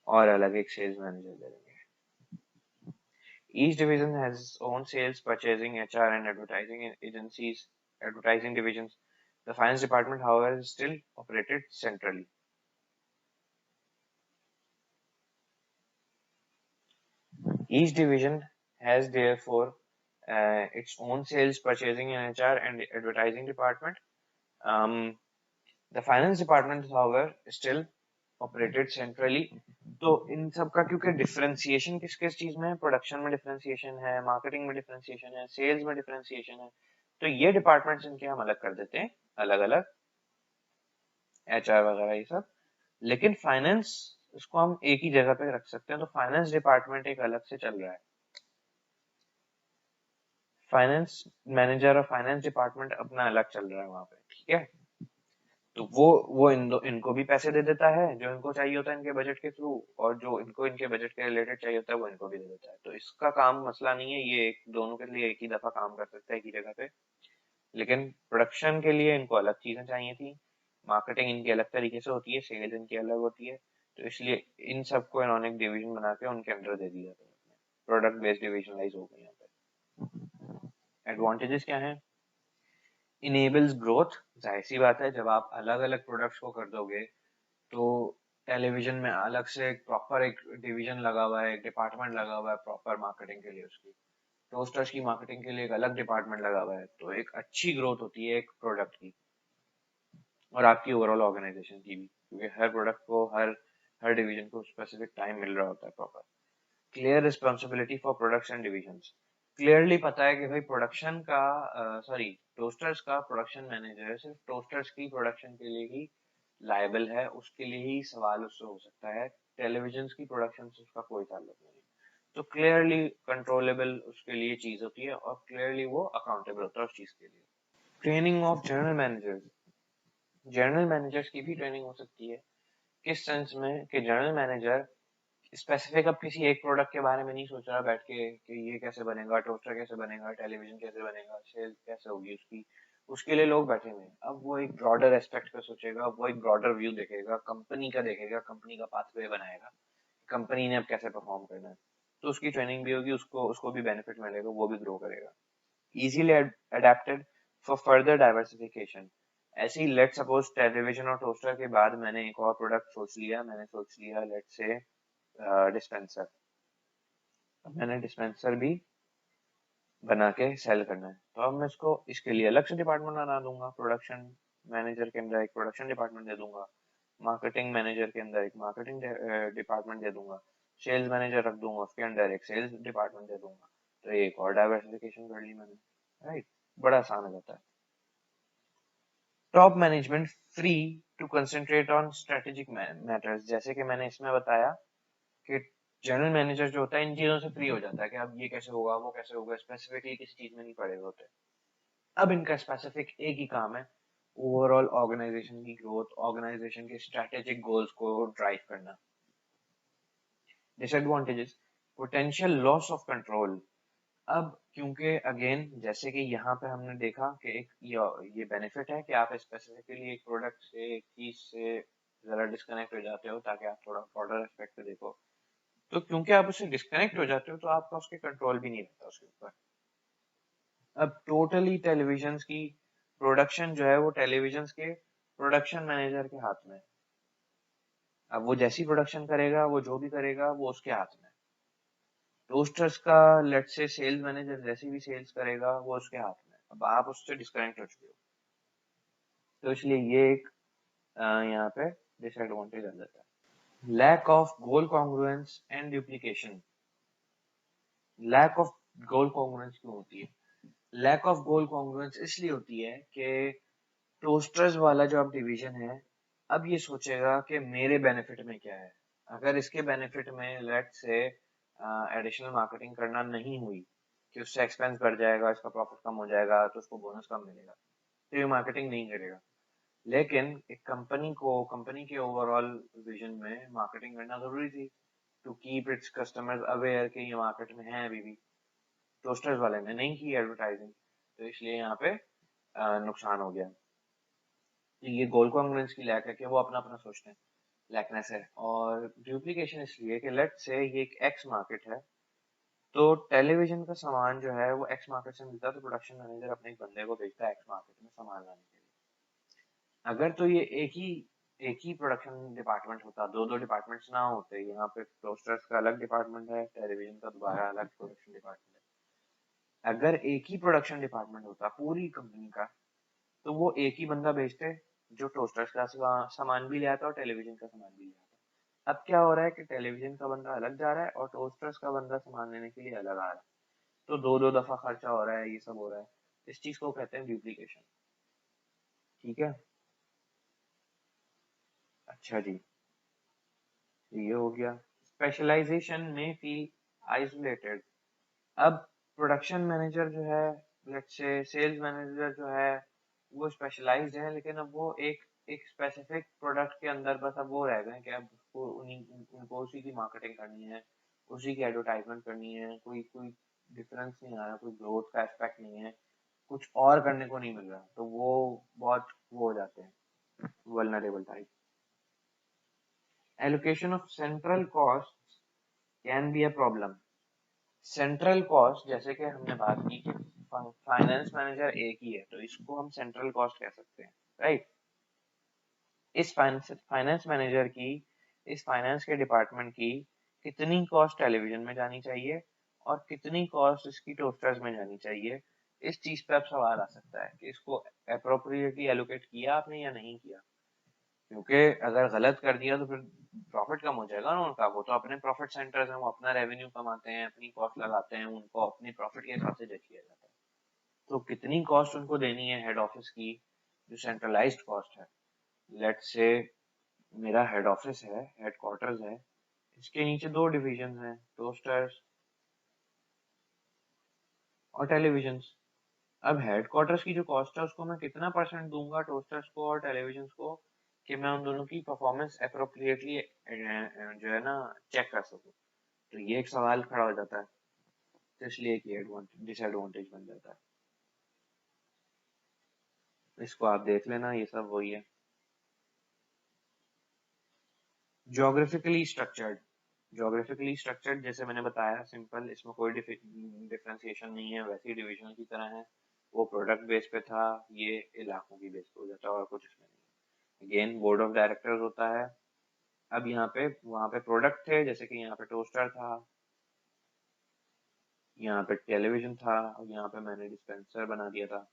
और अलग एक सेल्स मैनेजर दे देंगे। Each division has its own sales, purchasing, HR, and advertising agencies, advertising divisions. The finance department, however, is still operated centrally. Each division has therefore its own sales, purchasing, and HR and advertising department. The finance department, however, still operated centrally. तो इन सब का क्योंकि differentiation किस किस चीज में है, production में डिफरेंशिएशन है, मार्केटिंग में डिफरेंशिएशन है, सेल्स में डिफरेंशिएशन है, तो ये डिपार्टमेंट्स इनके हम अलग कर देते हैं, अलग अलग, एचआर वगैरह ये सब। लेकिन फाइनेंस इसको हम एक ही जगह पे रख सकते हैं, तो फाइनेंस डिपार्टमेंट एक अलग से चल रहा है। फाइनेंस मैनेजर और फाइनेंस डिपार्टमेंट अपना अलग चल रहा है वहां पे, ठीक है। तो वो इनको भी पैसे दे देता है जो इनको चाहिए होता है इनके बजट के थ्रू, और जो इनको इनके बजट के रिलेटेड चाहिए होता है वो इनको भी दे देता है। तो इसका काम मसला नहीं है, ये दोनों के लिए एक ही दफा काम कर सकता है एक ही जगह पे। लेकिन प्रोडक्शन के लिए इनको अलग चीजें चाहिए थी, मार्केटिंग इनकी अलग तरीके से होती है, सेल्स इनकी अलग होती है, तो इसलिए इन सबको इन्होंने एक डिवीजन बना के उनके अंडर दे दिया, प्रोडक्ट बेस्ड डिविजनलाइज हो गई यहाँ पे। एडवांटेजेस क्या है, इनेबल्स ग्रोथ। जाहिर सी बात है जब आप अलग अलग प्रोडक्ट्स को कर दोगे तो टेलीविजन में अलग से एक प्रॉपर एक डिवीजन लगा हुआ है, एक डिपार्टमेंट लगा हुआ है प्रॉपर मार्केटिंग के लिए, उसकी टोस्टर्स की मार्केटिंग के लिए एक अलग डिपार्टमेंट लगा हुआ है, तो एक अच्छी ग्रोथ होती है एक प्रोडक्ट की और आपकी ओवरऑल ऑर्गेनाइजेशन की भी, क्योंकि हर प्रोडक्ट को हर हर डिवीजन को स्पेसिफिक टाइम मिल रहा होता है proper. Clear responsibility for products and divisions. Clearly पता है कि भाई प्रोडक्शन का सॉरी टोस्टर्स का प्रोडक्शन मैनेजर सिर्फ टोस्टर्स की प्रोडक्शन के लिए ही लायबल है, उसके लिए ही सवाल उससे हो सकता है, टेलीविजन की प्रोडक्शन से उसका कोई ताल्लुक नहीं। तो क्लियरली कंट्रोलेबल उसके लिए चीज होती है और क्लियरली वो अकाउंटेबल होता है उस चीज के लिए। Training of general managers. General managers की भी ट्रेनिंग हो सकती है, किस सेंस में कि जनरल मैनेजर स्पेसिफिक अब किसी एक प्रोडक्ट के बारे में नहीं सोच रहा बैठ के कि ये कैसे बनेगा, टोस्टर कैसे बनेगा, टेलीविजन कैसे बनेगा, सेल कैसे होगी उसकी, उसके लिए लोग बैठे हुए हैं। अब वो एक ब्रॉडर एस्पेक्ट पे सोचेगा, वो एक ब्रॉडर व्यू देखेगा, कंपनी का देखेगा, कंपनी का पाथवे बनाएगा, कंपनी ने अब कैसे परफॉर्म करना है, तो उसकी ट्रेनिंग भी होगी, उसको उसको भी बेनिफिट मिलेगा, वो भी ग्रो करेगा। Easily adapted for further diversification. ऐसे ही लेट सपोज टेलीविजन और टोस्टर के बाद मैंने एक और प्रोडक्ट सोच लिया, मैंने सोच लिया लेट से डिस्पेंसर। मैंने डिस्पेंसर भी बना के सेल करना है, तो अब मैं इसको इसके लिए अलग से डिपार्टमेंट बना दूंगा, प्रोडक्शन मैनेजर के अंदर एक प्रोडक्शन डिपार्टमेंट दे दूंगा, मार्केटिंग मैनेजर के अंदर एक मार्केटिंग डिपार्टमेंट दे दूंगा, सेल्स मैनेजर रख दूंगा उसके अंदर एक सेल्स डिपार्टमेंट दे दूंगा, तो एक और डाइवर्सिफिकेशन कर ली मैंने, राइट। बड़ा आसान हो जाता है। Top management free to concentrate on strategic matters. जैसे कि मैंने इसमें बताया कि जनरल मैनेजर जो होता है इन चीजों से फ्री हो जाता है कि अब ये कैसे होगा, वो कैसे होगा, स्पेसिफिकली किसी चीज में नहीं पड़े हुए होते। अब इनका स्पेसिफिक एक ही काम है, ओवरऑल ऑर्गेनाइजेशन की ग्रोथ, ऑर्गेनाइजेशन के स्ट्रेटेजिक गोल्स को ड्राइव करना। Disadvantages, potential loss of control. अब क्योंकि अगेन जैसे कि यहाँ पे हमने देखा कि एक ये बेनिफिट है कि आप स्पेसिफिकली एक प्रोडक्ट से, एक चीज से जरा डिस्कनेक्ट हो जाते हो ताकि आप थोड़ा ब्रॉडर एस्पेक्ट देखो। तो क्योंकि आप उससे डिस्कनेक्ट हो जाते हो तो आपका उसके कंट्रोल भी नहीं रहता उसके ऊपर। अब टोटली टेलीविजन की प्रोडक्शन जो है वो टेलीविजन के प्रोडक्शन मैनेजर के हाथ में है। अब वो जैसी प्रोडक्शन करेगा, वो जो भी करेगा वो उसके हाथ में है। टोस्टर्स का लेट्स से सेल्स मैनेजर जैसी भी सेल्स करेगा वो उसके हाथ में है। अब आप उससे डिस्कनेक्ट हो चुके हो, तो इसलिए ये एक यहाँ पे डिसएडवांटेज आ जाता है। Lack of goal congruence and duplication. Lack of goal congruence क्यों होती है? लैक ऑफ गोल कॉन्ग्रुएंस इसलिए होती है कि टोस्टर्स वाला जो अब डिवीजन है, अब ये सोचेगा कि मेरे बेनिफिट में क्या है। अगर इसके बेनिफिट में लेट से एडिशनल मार्केटिंग करना नहीं हुई कि उससे एक्सपेंस बढ़ जाएगा, इसका प्रॉफिट कम हो जाएगा, तो उसको बोनस कम मिलेगा, तो ये मार्केटिंग नहीं करेगा। लेकिन एक कंपनी को, कंपनी के ओवरऑल विजन में मार्केटिंग करना जरूरी थी to keep its customers aware कि ये मार्केट में है अभी भी। टोस्टर्स वाले ने नहीं की एडवर्टाइजिंग, तो इसलिए यहाँ पे नुकसान हो गया। ये गोल कॉन्ग्रुएंस की लैक है कि वो अपना अपना सोचते हैं, लैकनेस है। और डुप्लीकेशन इसलिए कि लेट से ये एक एक्स मार्केट है, तो टेलीविजन का सामान जो है वो एक्स मार्केट से मिलता है, तो प्रोडक्शन मैनेजर अपने एक बंदे को भेजता है एक्स मार्केट में सामान लाने के लिए। अगर तो ये एक ही प्रोडक्शन डिपार्टमेंट होता, दो दो डिपार्टमेंट्स ना होते, यहाँ पे टोस्टर्स का अलग डिपार्टमेंट है, टेलीविजन का दोबारा अलग प्रोडक्शन डिपार्टमेंट है। अगर एक ही प्रोडक्शन डिपार्टमेंट होता पूरी कंपनी का, तो वो एक ही बंदा भेजते जो टोस्टर्स का सामान भी ले आता और टेलीविजन का सामान भी ले आता। अब क्या हो रहा है कि टेलीविजन का बंदा अलग जा रहा है और टोस्टर्स का बंदा सामान लेने के लिए अलग आ रहा है, तो दो दो दफा खर्चा हो रहा है, ये सब हो रहा है। इस चीज को कहते हैं डुप्लीकेशन। ठीक है, अच्छा जी, ये हो गया। स्पेशलाइजेशन में फील आइसोलेटेड। अब प्रोडक्शन मैनेजर जो है, लेट्स से सेल्स मैनेजर जो है, वो स्पेशलाइज्ड है, लेकिन अब वो एक एक स्पेसिफिक प्रोडक्ट के अंदर बस अब वो रह गए कि अब उसको उनको उसी की मार्केटिंग करनी है, उसी की एडवर्टाइजमेंट करनी है। कोई कोई डिफरेंस नहीं आ रहा, कोई ग्रोथ का एस्पेक्ट नहीं है, कुछ और करने को नहीं मिल रहा, तो वो बहुत वो हो जाते हैं, vulnerable type. Allocation of central cost can be a problem. Central cost, जैसे कि हमने बात की कि फाइनेंस मैनेजर एक ही है, तो इसको हम सेंट्रल कॉस्ट कह सकते हैं, राइट। इस फाइनेंस मैनेजर की, इस फाइनेंस के डिपार्टमेंट की कितनी कॉस्ट टेलीविजन में जानी चाहिए और कितनी कॉस्ट इसकी टोस्टर्स में जानी चाहिए, इस चीज पे अब सवाल आ सकता है कि इसको अप्रोप्रिएटली एलोकेट किया आपने या नहीं किया। क्योंकि अगर गलत कर दिया तो फिर प्रॉफिट कम हो जाएगा ना उनका। वो तो अपने प्रॉफिट सेंटर्स हैं, वो अपना रेवेन्यू कमाते हैं, अपनी कॉस्ट लगाते हैं, उनको अपनी प्रॉफिट के हिसाब से जज किया जाता है। तो कितनी कॉस्ट उनको देनी है हेड ऑफिस की, जो सेंट्रलाइज्ड कॉस्ट है। लेट्स से मेरा हेड ऑफिस है, हेड क्वार्टर्स है, इसके नीचे दो डिविजन हैं, टोस्टर्स और टेलीविजन। अब हेड क्वार्टर्स की जो कॉस्ट है उसको मैं कितना परसेंट दूंगा टोस्टर्स को और टेलीविजन को, कि मैं उन दोनों की परफॉर्मेंस अप्रोप्रिएटली जो है ना चेक कर सकूं। तो ये एक सवाल खड़ा हो जाता है, तो इसलिए एक डिसएडवांटेज बन जाता है। इसको आप देख लेना, ये सब वही है। Geographically structured. ज्योग्राफिकली स्ट्रक्चर्ड जैसे मैंने बताया सिंपल, इसमें कोई डिफरेंशिएशन नहीं है, वैसी डिविजन की तरह है। वो प्रोडक्ट बेस पे था, ये इलाकों की बेस पे हो जाता है, और कुछ इसमें नहीं। अगेन बोर्ड ऑफ डायरेक्टर्स होता है। अब यहाँ पे, वहाँ पे प्रोडक्ट थे, जैसे कि यहाँ पे टोस्टर था, यहाँ पे टेलीविजन था, और यहाँ पे मैंने डिस्पेंसर बना दिया था।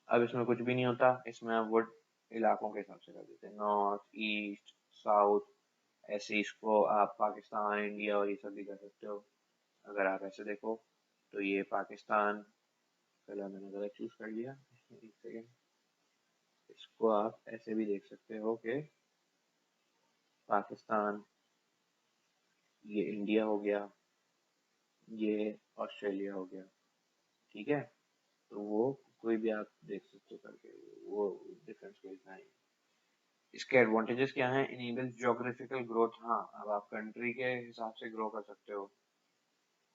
अब इसमें कुछ भी नहीं होता, इसमें अब वो इलाकों के हिसाब से कर देते हैं, नॉर्थ ईस्ट साउथ, ऐसे इसको आप पाकिस्तान इंडिया और ये सब भी कर सकते हो। अगर आप ऐसे देखो तो ये पाकिस्तान, पहले मैंने गलत चूज कर लिया, एक सेकेंड। इसको आप ऐसे भी देख सकते हो कि पाकिस्तान, ये इंडिया हो गया, ये ऑस्ट्रेलिया हो गया, ठीक है। तो वो कोई भी आप देख सकते हो करके, वो डिफरेंस कोई इतना नहीं। इसके एडवांटेजेस क्या हैं? इनेबल्स ज्योग्राफिकल ग्रोथ, हाँ अब आप कंट्री के हिसाब से ग्रो कर सकते हो,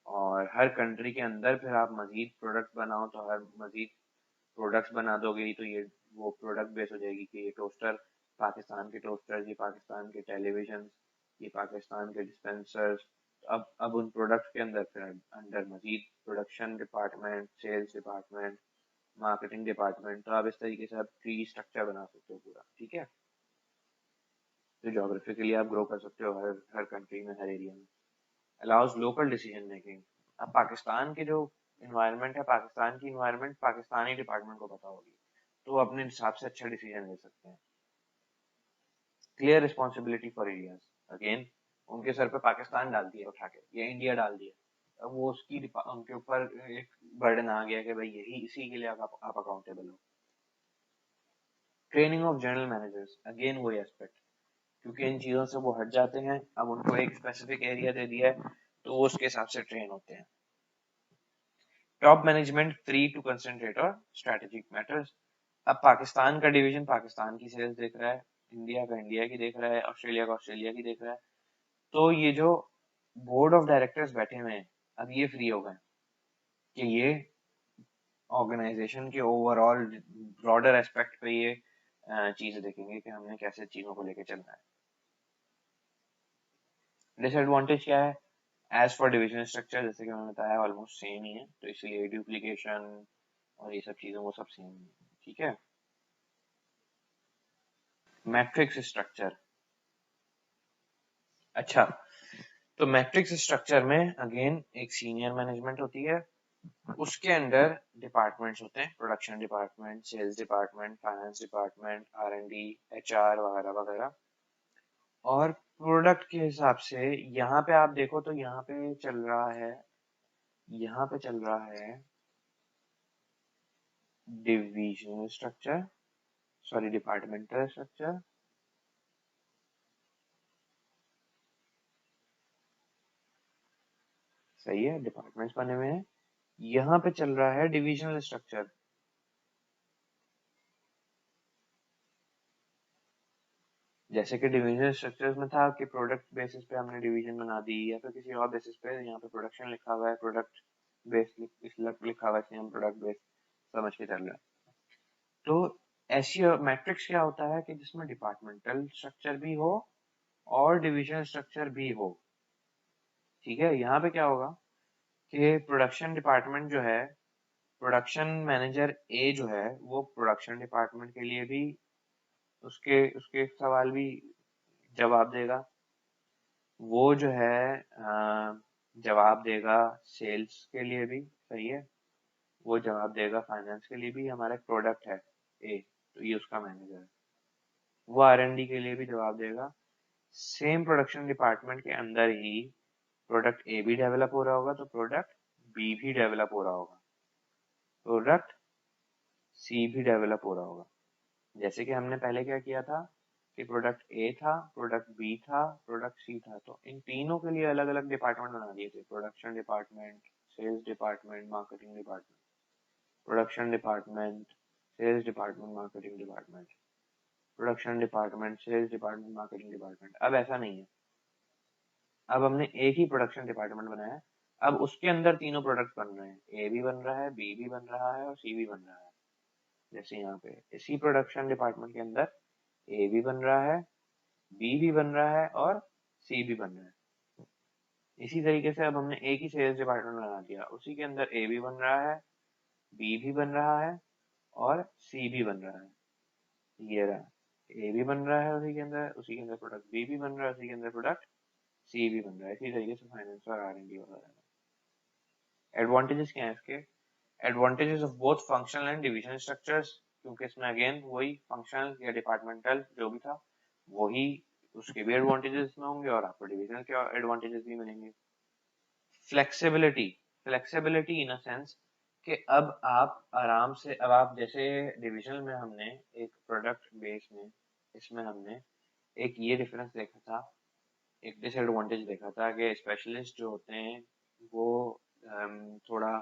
और हर कंट्री के अंदर फिर आप मजीद प्रोडक्ट बनाओ तो हर मजीद प्रोडक्ट्स बना दोगे तो ये वो प्रोडक्ट बेस हो जाएगी कि ये टोस्टर पाकिस्तान के टोस्टर, ये पाकिस्तान के टेलीविजन, ये पाकिस्तान के डिस्पेंसर्स। अब उन प्रोडक्ट्स के अंदर फिर अंडर मजीद production department, sales department, marketing department, तो आप इस तरीके से आप ट्री स्ट्रक्चर बना सकते हो पूरा, ठीक है। तो जोग्राफिकली आप ग्रो कर सकते हो हर हर कंट्री में, हर एरिया में। Allows local decision making. अब पाकिस्तान के जो इन्वायरमेंट है, पाकिस्तान की इन्वायरमेंट पाकिस्तानी डिपार्टमेंट को पता होगी, तो वो अपने हिसाब से अच्छा डिसीजन ले सकते हैं। Clear responsibility for areas, again उनके सर पे पाकिस्तान डाल दिया उठा के, या इंडिया डाल दिया, अब वो उसकी उनके ऊपर एक बर्डन आ गया कि भाई यही इसी के लिए आप अकाउंटेबल हो। Training of general managers, again वही एस्पेक्ट, क्योंकि इन चीजों से वो हट जाते हैं, अब उनको एक स्पेसिफिक एरिया दे दिया है तो वो उसके हिसाब से ट्रेन होते हैं। Top management free to concentrate और स्ट्रेटेजिक मैटर्स। अब पाकिस्तान का डिवीजन पाकिस्तान की सेल्स देख रहा है, इंडिया का इंडिया की देख रहा है, ऑस्ट्रेलिया का ऑस्ट्रेलिया की देख रहा है, तो ये जो बोर्ड ऑफ डायरेक्टर्स बैठे हुए हैं अब ये फ्री हो गए कि ये ऑर्गेनाइजेशन के ओवरऑल ब्रॉडर एस्पेक्ट पे ये चीजें देखेंगे कि हमने कैसे चीजों को लेके चलना है। डिसएडवांटेज क्या है? एज फॉर डिविजन स्ट्रक्चर, जैसे कि मैंने बताया ऑलमोस्ट सेम ही है, तो इसलिए डुप्लीकेशन और ये सब चीजें वो सब सेम है, ठीक है। मैट्रिक्स स्ट्रक्चर, अच्छा तो मैट्रिक्स स्ट्रक्चर में अगेन एक सीनियर मैनेजमेंट होती है, उसके अंडर डिपार्टमेंट्स होते हैं, production department, sales department, finance department, R&D, HR वगैरह वगैरह। और प्रोडक्ट के हिसाब से यहाँ पे आप देखो तो यहाँ पे चल रहा है, यहाँ पे चल रहा है divisional structure, sorry departmental structure, सही है, डिपार्टमेंट्स बने हुए हैं। यहाँ पे चल रहा है डिविजनल स्ट्रक्चर, जैसे कि डिविजनल स्ट्रक्चर्स में था कि प्रोडक्ट बेसिस पे हमने डिवीजन बना दी, या फिर किसी और बेसिस पे, यहाँ पे प्रोडक्शन लिखा हुआ है, प्रोडक्ट बेस लिखा हुआ है, इसलिए हम प्रोडक्ट बेस समझ के चल रहे हैं। तो ऐसी मैट्रिक्स क्या होता है कि जिसमें डिपार्टमेंटल स्ट्रक्चर भी हो और डिविजनल स्ट्रक्चर भी हो, ठीक है। यहाँ पे क्या होगा कि प्रोडक्शन डिपार्टमेंट जो है, प्रोडक्शन मैनेजर ए जो है वो प्रोडक्शन डिपार्टमेंट के लिए भी उसके उसके सवाल भी जवाब देगा, वो जो है जवाब देगा सेल्स के लिए भी, सही है, वो जवाब देगा फाइनेंस के लिए भी, हमारा एक प्रोडक्ट है ए तो ये उसका मैनेजर है, वो R&D के लिए भी जवाब देगा। सेम प्रोडक्शन डिपार्टमेंट के अंदर ही प्रोडक्ट ए भी डेवलप हो रहा होगा तो प्रोडक्ट बी भी डेवलप हो रहा होगा, प्रोडक्ट सी भी डेवलप हो रहा होगा। जैसे कि हमने पहले क्या किया था कि प्रोडक्ट ए था, प्रोडक्ट बी था, प्रोडक्ट सी था, तो इन तीनों के लिए अलग अलग डिपार्टमेंट बना दिए थे, production department, sales department, marketing department, production department, sales department, marketing department, production department, sales department, marketing department. अब ऐसा नहीं है, अब हमने एक ही प्रोडक्शन डिपार्टमेंट बनाया, अब उसके अंदर तीनों प्रोडक्ट बन रहे हैं, ए भी बन रहा है, बी भी बन रहा है और सी भी बन रहा है। जैसे यहाँ पे इसी प्रोडक्शन डिपार्टमेंट के अंदर ए भी बन रहा है, बी भी बन रहा है और सी भी बन रहा है। इसी तरीके से अब हमने एक ही सेल्स डिपार्टमेंट बना दिया, उसी के अंदर ए भी बन रहा है, बी भी बन रहा है और सी भी बन रहा है। ये रहा, ए भी बन रहा है उसी के अंदर प्रोडक्ट बी भी बन रहा है, उसी के अंदर प्रोडक्ट सी भी बन रहा है। इसी तरीके से फाइनेंस और R&D वगैरह। एडवांटेजेस क्या है इसके? Advantages of both functional and divisional structures, क्योंकि इसमें अगेन वही फंक्शनल या डिपार्टमेंटल जो भी था वही, उसके भी एडवांटेजेस में होंगे और आपको डिविजनल के एडवांटेजेस भी मिलेंगे। Flexibility, flexibility in a sense कि अब आप आराम से, अब आप जैसे डिविजनल में हमने एक प्रोडक्ट बेस में, इसमें हमने एक ये डिफरेंस देखा था, एक डिसएडवांटेज देखा था कि स्पेशलिस्ट जो होते हैं वो थोड़ा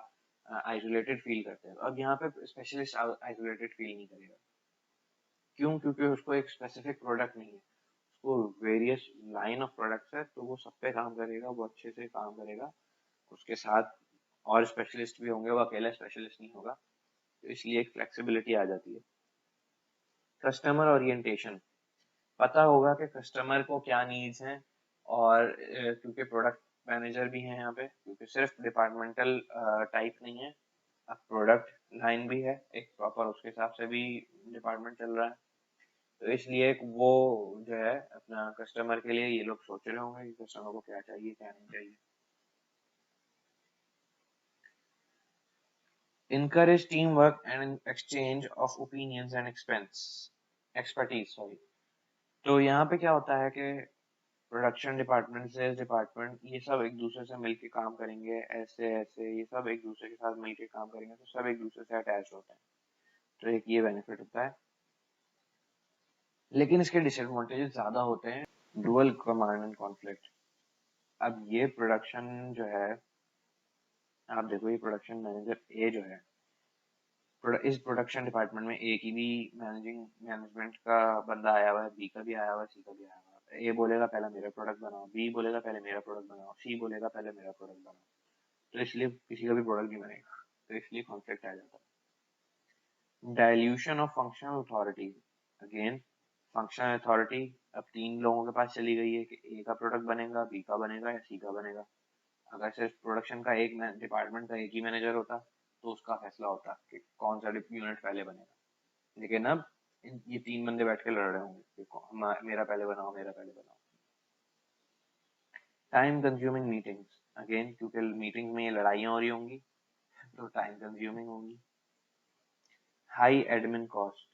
आइसोलेटेड फील करते हैं। अब यहाँ पे स्पेशलिस्ट आइसोलेटेड फील नहीं करेगा। क्यों? क्योंकि उसको एक स्पेसिफिक प्रोडक्ट नहीं है, उसको वेरियस लाइन ऑफ प्रोडक्ट्स है, तो वो सब पे काम करेगा, वो अच्छे से काम करेगा। उसके साथ और स्पेशलिस्ट भी होंगे, वो अकेला स्पेशलिस्ट नहीं होगा, तो इसलिए एक फ्लेक्सिबिलिटी आ जाती है। कस्टमर ओरिएंटेशन, पता होगा कि कस्टमर को क्या नीड्स हैं, और क्योंकि प्रोडक्ट मैनेजर भी हैं यहाँ पे, क्योंकि सिर्फ डिपार्टमेंटल टाइप नहीं है, अब प्रोडक्ट लाइन भी है एक प्रॉपर, उसके हिसाब से भी डिपार्टमेंट चल रहा है। तो इसलिए वो जो है अपना कस्टमर के लिए ये लोग सोच रहे होंगे कि कस्टमर को क्या चाहिए क्या नहीं चाहिए। encourage teamwork and exchange of opinions and expertise, sorry. तो यहाँ पे क्या होता है कि प्रोडक्शन डिपार्टमेंट, सेल्स डिपार्टमेंट, ये सब एक दूसरे से मिलके काम करेंगे, ऐसे ऐसे ये सब एक दूसरे के साथ मिलके काम करेंगे, तो सब एक दूसरे से अटैच होते हैं, तो एक ये बेनिफिट होता है। लेकिन इसके डिसएडवांटेजेस ज्यादा होते हैं, डुअल कमांड एंड कॉन्फ्लिक्ट। अब ये प्रोडक्शन जो है, आप देखो ये प्रोडक्शन मैनेजर ए जो है, इस प्रोडक्शन डिपार्टमेंट में ए की भी मैनेजमेंट का बंदा आया हुआ है, बी का भी आया हुआ है, सी का भी आया हुआ है। ए बोलेगा पहले मेरा प्रोडक्ट बनाओ, बी बोलेगा पहले मेरा प्रोडक्ट बनाओ, सी बोलेगा पहले मेरा प्रोडक्ट बनाओ, तो इसलिए किसी का भी प्रोडक्ट नहीं बनेगा, तो इसलिए कॉन्फ्लिक्ट आ जाता है। Dilution of functional authority, again functional authority अब 3 लोगों के पास चली गई है कि ए का प्रोडक्ट बनेगा, बी का बनेगा या सी का बनेगा। अगर सिर्फ प्रोडक्शन का एक डिपार्टमेंट का एक ही मैनेजर होता तो उसका फैसला होता कि कौन सा यूनिट पहले बनेगा, लेकिन अब ये 3 बंदे बैठ के लड़ रहे होंगे कि मेरा पहले बनाओ, मेरा पहले बनाओ। टाइम कंज्यूमिंग मीटिंग्स, अगेन क्योंकि मीटिंग में ये लड़ाइयाँ हो रही होंगी तो टाइम कंज्यूमिंग होंगी। हाई एडमिन कॉस्ट,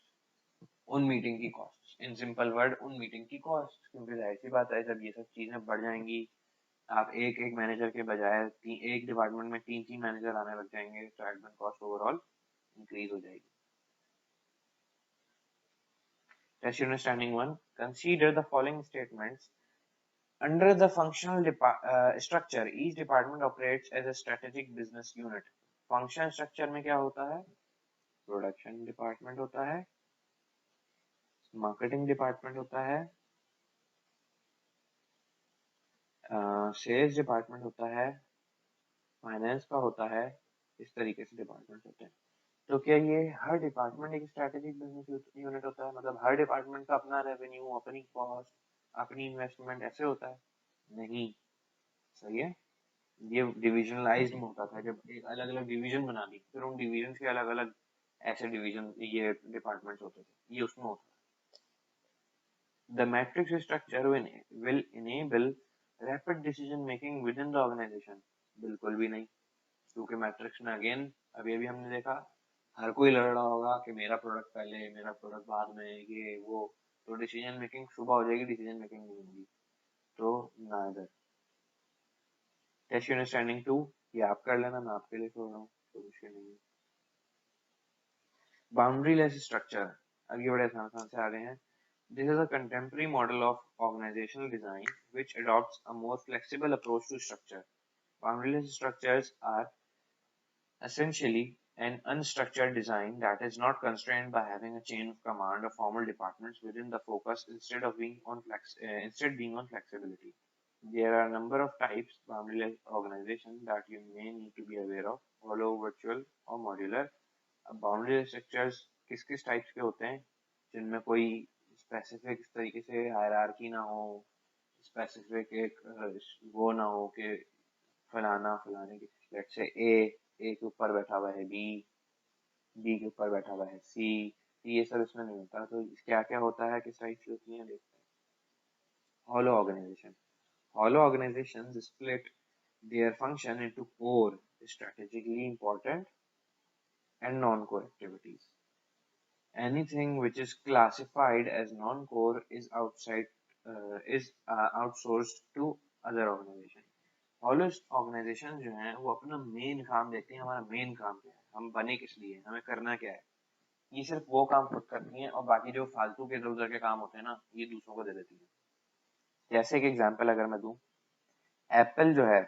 उन मीटिंग की कॉस्ट, इन सिंपल वर्ड उन मीटिंग की कॉस्ट, क्योंकि जाहिर सी बात है जब ये सब चीजें बढ़ जाएंगी, आप एक एक मैनेजर के बजाय एक डिपार्टमेंट में 3 मैनेजर आने लग जाएंगे, तो एडमिन कॉस्ट ओवरऑल इंक्रीज हो जाएगी। Test understanding 1. Consider the following statements. Under the functional structure, each department operates as a strategic business unit. Function structure में क्या होता है? Production department होता है, marketing department होता है, sales department होता है, finance का होता है, इस तरीके से डिपार्टमेंट होते हैं। तो क्या ये हर डिपार्टमेंट एक स्ट्रेटेजिक बिजनेस यूनिट होता है? मतलब हर डिपार्टमेंट का अपना रेवेन्यू, अपनी कॉस्ट, अपनी इन्वेस्टमेंट ऐसे होता है? नहीं। सही है, ये डिविजनलाइज्ड में होता था, जब एक अलग अलग डिवीजन बना दी, फिर उन डिवीजन के अलग अलग ऐसे डिवीजन ये डिपार्टमेंट्स होते थे, ये उसमें होता था। The matrix structure will enable rapid decision making within the organization. बिल्कुल भी नहीं, क्योंकि मैट्रिक्स में अगेन अभी अभी हमने देखा हर कोई लड़ रहा होगा कि मेरा प्रोडक्ट पहले, मेरा प्रोडक्ट बाद में, ये वो, तो डिसीजन मेकिंग सुबह हो जाएगी, डिसीजन मेकिंग नहीं होगी, तो नाइदर। टेस्ट अंडरस्टैंडिंग 2, ये आप कर लेना, मैं आपके लिए छोड़ रहा हूँ, तो मुश्किल नहीं है। बाउंड्रीलेस स्ट्रक्चर, अब ये बड़े आसान से आ गए हैं। This is a contemporary model of organizational design which adopts a more flexible approach to structure. Boundaryless structures are essentially an unstructured design that is not constrained by having a chain of command or formal departments within the focus, instead being on flexibility. There are a number of types boundaryless organization that you may need to be aware of: hollow, virtual or modular. अब boundaryless structures किस किस types के होते हैं? जिनमें कोई specific तरीके से हायरार्की ना हो, स्पेसिफिक एक वो ना हो कि फलाना फलाने की, लेट्स से ए के ऊपर बैठा हुआ है बी के ऊपर बैठा हुआ है सी, ये सब इसमें नहीं होता। तो क्या क्या होता है, किस टाइप की होती है, देखते हैं। Hollow organization, hollow organizations split their function into core, strategically important, and non-core activities. Anything which is classified as non-core is outsourced to other organization. Hollow organization जो है वो अपना मेन काम देखते हैं, हमारा मेन काम क्या है, हम बने किस लिए, हमें करना क्या है, ये सिर्फ वो काम खुद करती हैं और बाकी जो फालतू के इधर उधर के काम होते हैं ना, ये दूसरों को दे देती हैं। जैसे कि एग्जांपल अगर मैं दूं, एप्पल जो है,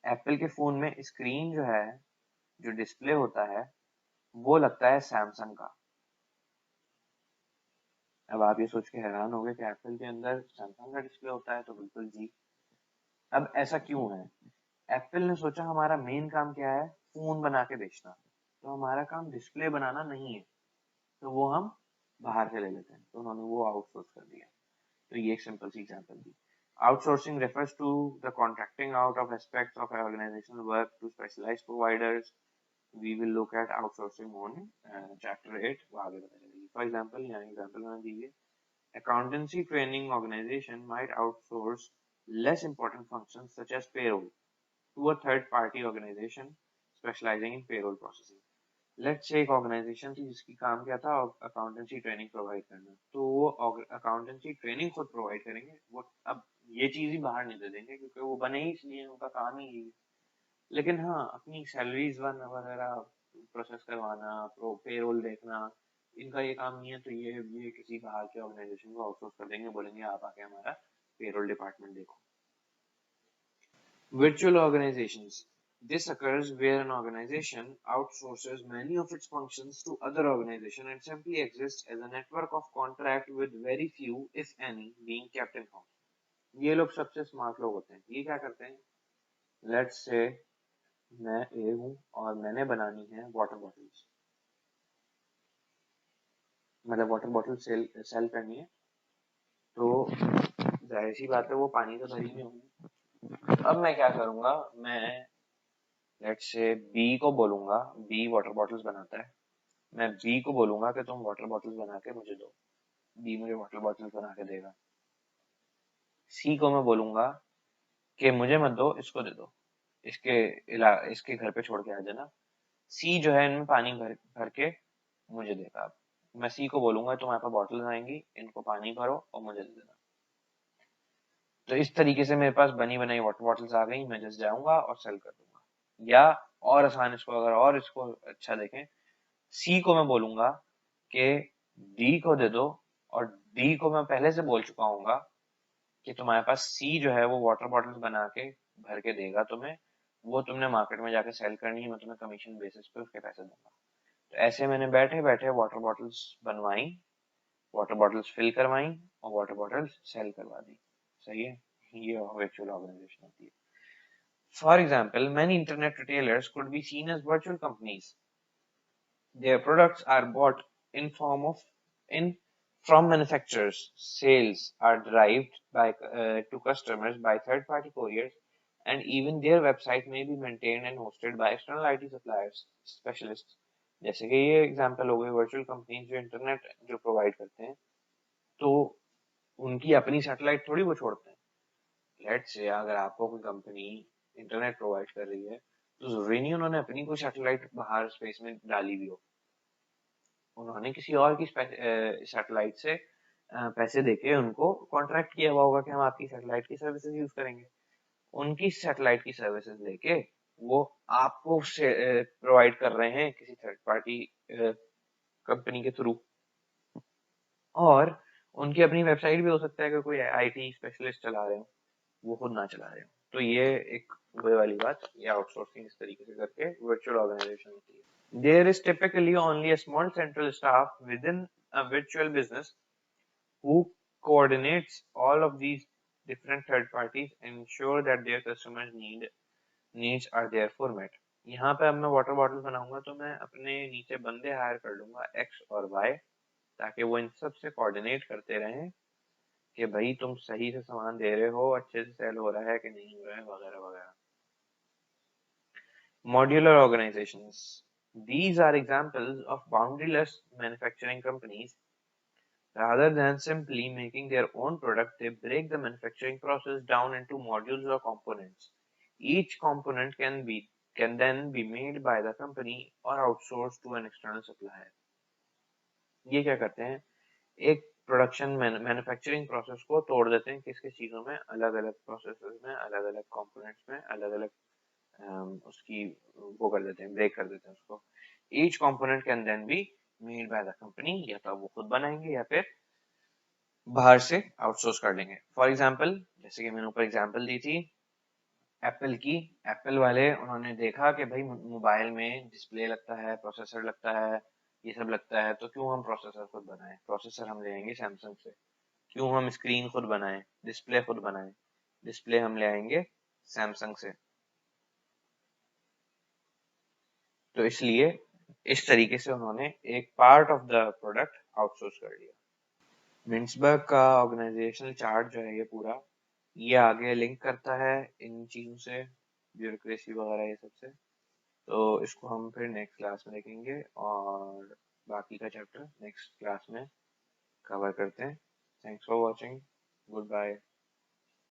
एप्पल के फोन में स्क्रीन जो है, जो डिस्प्ले होता है, वो लगता है सैमसंग का। अब आप ये सोच के हैरान हो गए कि एप्पल के अंदर सैमसंग का डिस्प्ले होता है, तो बिल्कुल जी। अब ऐसा क्यों है? एप्पल ने सोचा हमारा मेन काम क्या है, फोन बना के बेचना, तो हमारा काम डिस्प्ले बनाना नहीं है, तो वो हम बाहर से ले लेते हैं, तो उन्होंने वो आउटसोर्स कर दिया। तो ये एक सिंपल सी एग्जांपल दी। Outsourcing refers to the contracting out of aspects of an organizational work to specialized providers. We will look at outsourcing on chapter 8 वो आगे पता चलेगी। For example, यहाँ एग्जांपल मैंने दी है, accountancy training organization might outsource less important functions such as payroll to a third party organization specializing in payroll processing. Let's say एक organisation थी जिसकी काम क्या था, अकाउंटेंसी ट्रेनिंग प्रोवाइड करना, तो वो अकाउंटेंसी ट्रेनिंग खुद प्रोवाइड करेंगे। वो अब ये चीज ही बाहर नहीं दे देंगे क्योंकि वो बने ही इसलिए, उनका काम ही यही है। लेकिन हाँ, अपनी सैलरीज वगैरह प्रोसेस करवाना, पेरोल देखना, इनका ये काम नहीं है, तो ये किसी बाहर के ऑर्गेनाइजेशन को आउटसोर्स कर देंगे, बोलेंगे आप आके हमारा पेरोल डिपार्टमेंट देखो। Virtual organizations. This occurs where an organization outsources many of its functions to other organizations and simply exists as a network of contract with very few, if any, being kept in house. ये लोग सबसे smart लोग होते हैं। ये क्या करते हैं, लेट्स से मैं ए हूँ और मैंने बनानी है वाटर बॉटल्स, मतलब वाटर बॉटल सेल करनी है, तो जाहिर सी बात है वो पानी तो भरी में होंगी। अब मैं क्या करूँगा, मैं लेट्स से बी को बोलूंगा, बी वाटर बॉटल्स बनाता है, मैं बी को बोलूंगा कि तुम वाटर बॉटल्स बना के मुझे दो, बी मुझे वाटर बॉटल्स बना के देगा। सी को मैं बोलूंगा कि मुझे मत दो, इसको दे दो, इसके घर पे छोड़ के आ जाना। सी जो है इनमें पानी भर भर के मुझे देगा। मैं सी को बोलूंगा तुम्हारे पास बॉटल्स आएंगी, इनको पानी भरो और मुझे दे देना। तो इस तरीके से मेरे पास बनी बनाई वाटर बॉटल्स आ गई, मैं जस्ट जाऊंगा और सेल कर दूंगा। या और आसान इसको, अगर और इसको अच्छा देखें, सी को मैं बोलूंगा कि डी को दे दो, और डी को मैं पहले से बोल चुका हूँ कि तुम्हारे पास सी जो है वो वाटर बॉटल्स बना के भर के देगा तुम्हें, वो तुमने मार्केट में जाके सेल करनी है, मैं तुम्हें कमीशन बेसिस पे उसके पैसे दूंगा। तो ऐसे मैंने बैठे बैठे वाटर बॉटल्स बनवाई, वाटर बॉटल्स फिल करवाई और वाटर बॉटल्स सेल करवा दी। सही है, ये वर्चुअल ऑर्गेनाइजेशन होती है। For example, many internet retailers could be seen as virtual companies. Their products are bought in form of in from manufacturers. Sales are derived by to customers by third-party couriers, and even their website may be maintained and hosted by external IT suppliers specialists. जैसे कि ये example हो गए virtual companies जो internet जो provide करते हैं, तो उनकी अपनी सैटेलाइट थोड़ी वो छोड़ते हैं। लेट्स से अगर आपको कोई कंपनी इंटरनेट प्रोवाइड कर रही है, तो जरूरी नहीं उन्होंने अपनी कोई सैटेलाइट बाहर स्पेस में डाली भी हो, उन्होंने किसी और की सैटेलाइट से पैसे देके उनको कॉन्ट्रैक्ट किया हुआ होगा कि हम आपकी सैटेलाइट की सर्विसेज यूज करेंगे। उनकी सैटेलाइट की सर्विसेज लेके वो आपको प्रोवाइड कर रहे हैं किसी थर्ड पार्टी कंपनी के थ्रू, और उनकी अपनी वेबसाइट भी हो सकता है कि कोई आईटी स्पेशलिस्ट चला रहे हो, वो खुद ना चला रहे हो। तो ये एक वही वाली बात, ये आउटसोर्सिंग इस तरीके से करके वर्चुअल ऑर्गेनाइजेशन होती है। There is typically only a small central staff within a virtual business who coordinates all of these different third parties and ensure that their customers needs are therefore met. यहाँ पे अब मैं water bottle बनाऊंगा तो मैं अपने नीचे बंदे हायर कर लूंगा एक्स और वाई, ताकि वो इन सब से कोऑर्डिनेट करते रहें कि भाई तुम सही से सामान दे रहे हो, अच्छे से सेल हो रहा है कि नहीं हो रहा है, वगैरह वगैरह। Modular organizations. These are examples of boundaryless manufacturing companies. Rather than simply making their own product, they break the manufacturing process down into modules or components. Each component can then be made by the company or outsourced to an external supplier. ये क्या करते हैं, एक production manufacturing process को तोड़ देते हैं किस किस चीजों में, अलग अलग प्रोसेसेस में, अलग अलग कंपोनेंट्स में, अलग अलग उसकी वो कर देते हैं, ब्रेक कर देते हैं उसको। Each component can then be made by the company, या तो वो खुद बनाएंगे या फिर बाहर से आउटसोर्स कर लेंगे। फॉर एग्जाम्पल, जैसे कि मैंने ऊपर एग्जाम्पल दी थी एप्पल की, एप्पल वाले उन्होंने देखा कि भाई मोबाइल में डिस्प्ले लगता है, प्रोसेसर लगता है, ये सब लगता है, तो क्यों हम प्रोसेसर खुद बनाएं। प्रोसेसर हम ले आएंगे सैमसंग से। क्यों हम स्क्रीन खुद बनाएं, डिस्प्ले खुद बनाएं, डिस्प्ले हम ले आएंगे सैमसंग से। तो इसलिए इस तरीके से उन्होंने एक part of the product outsource कर लिया। मिन्सबर्ग का ऑर्गेनाइजेशनल चार्ट जो है ये पूरा, ये आगे लिंक करता है इन चीज़ों से, ब्यूरोक्रेसी वगैरह ये सब से। तो इसको हम फिर नेक्स्ट क्लास में देखेंगे और बाकी का चैप्टर नेक्स्ट क्लास में कवर करते हैं। Thanks for watching, good bye.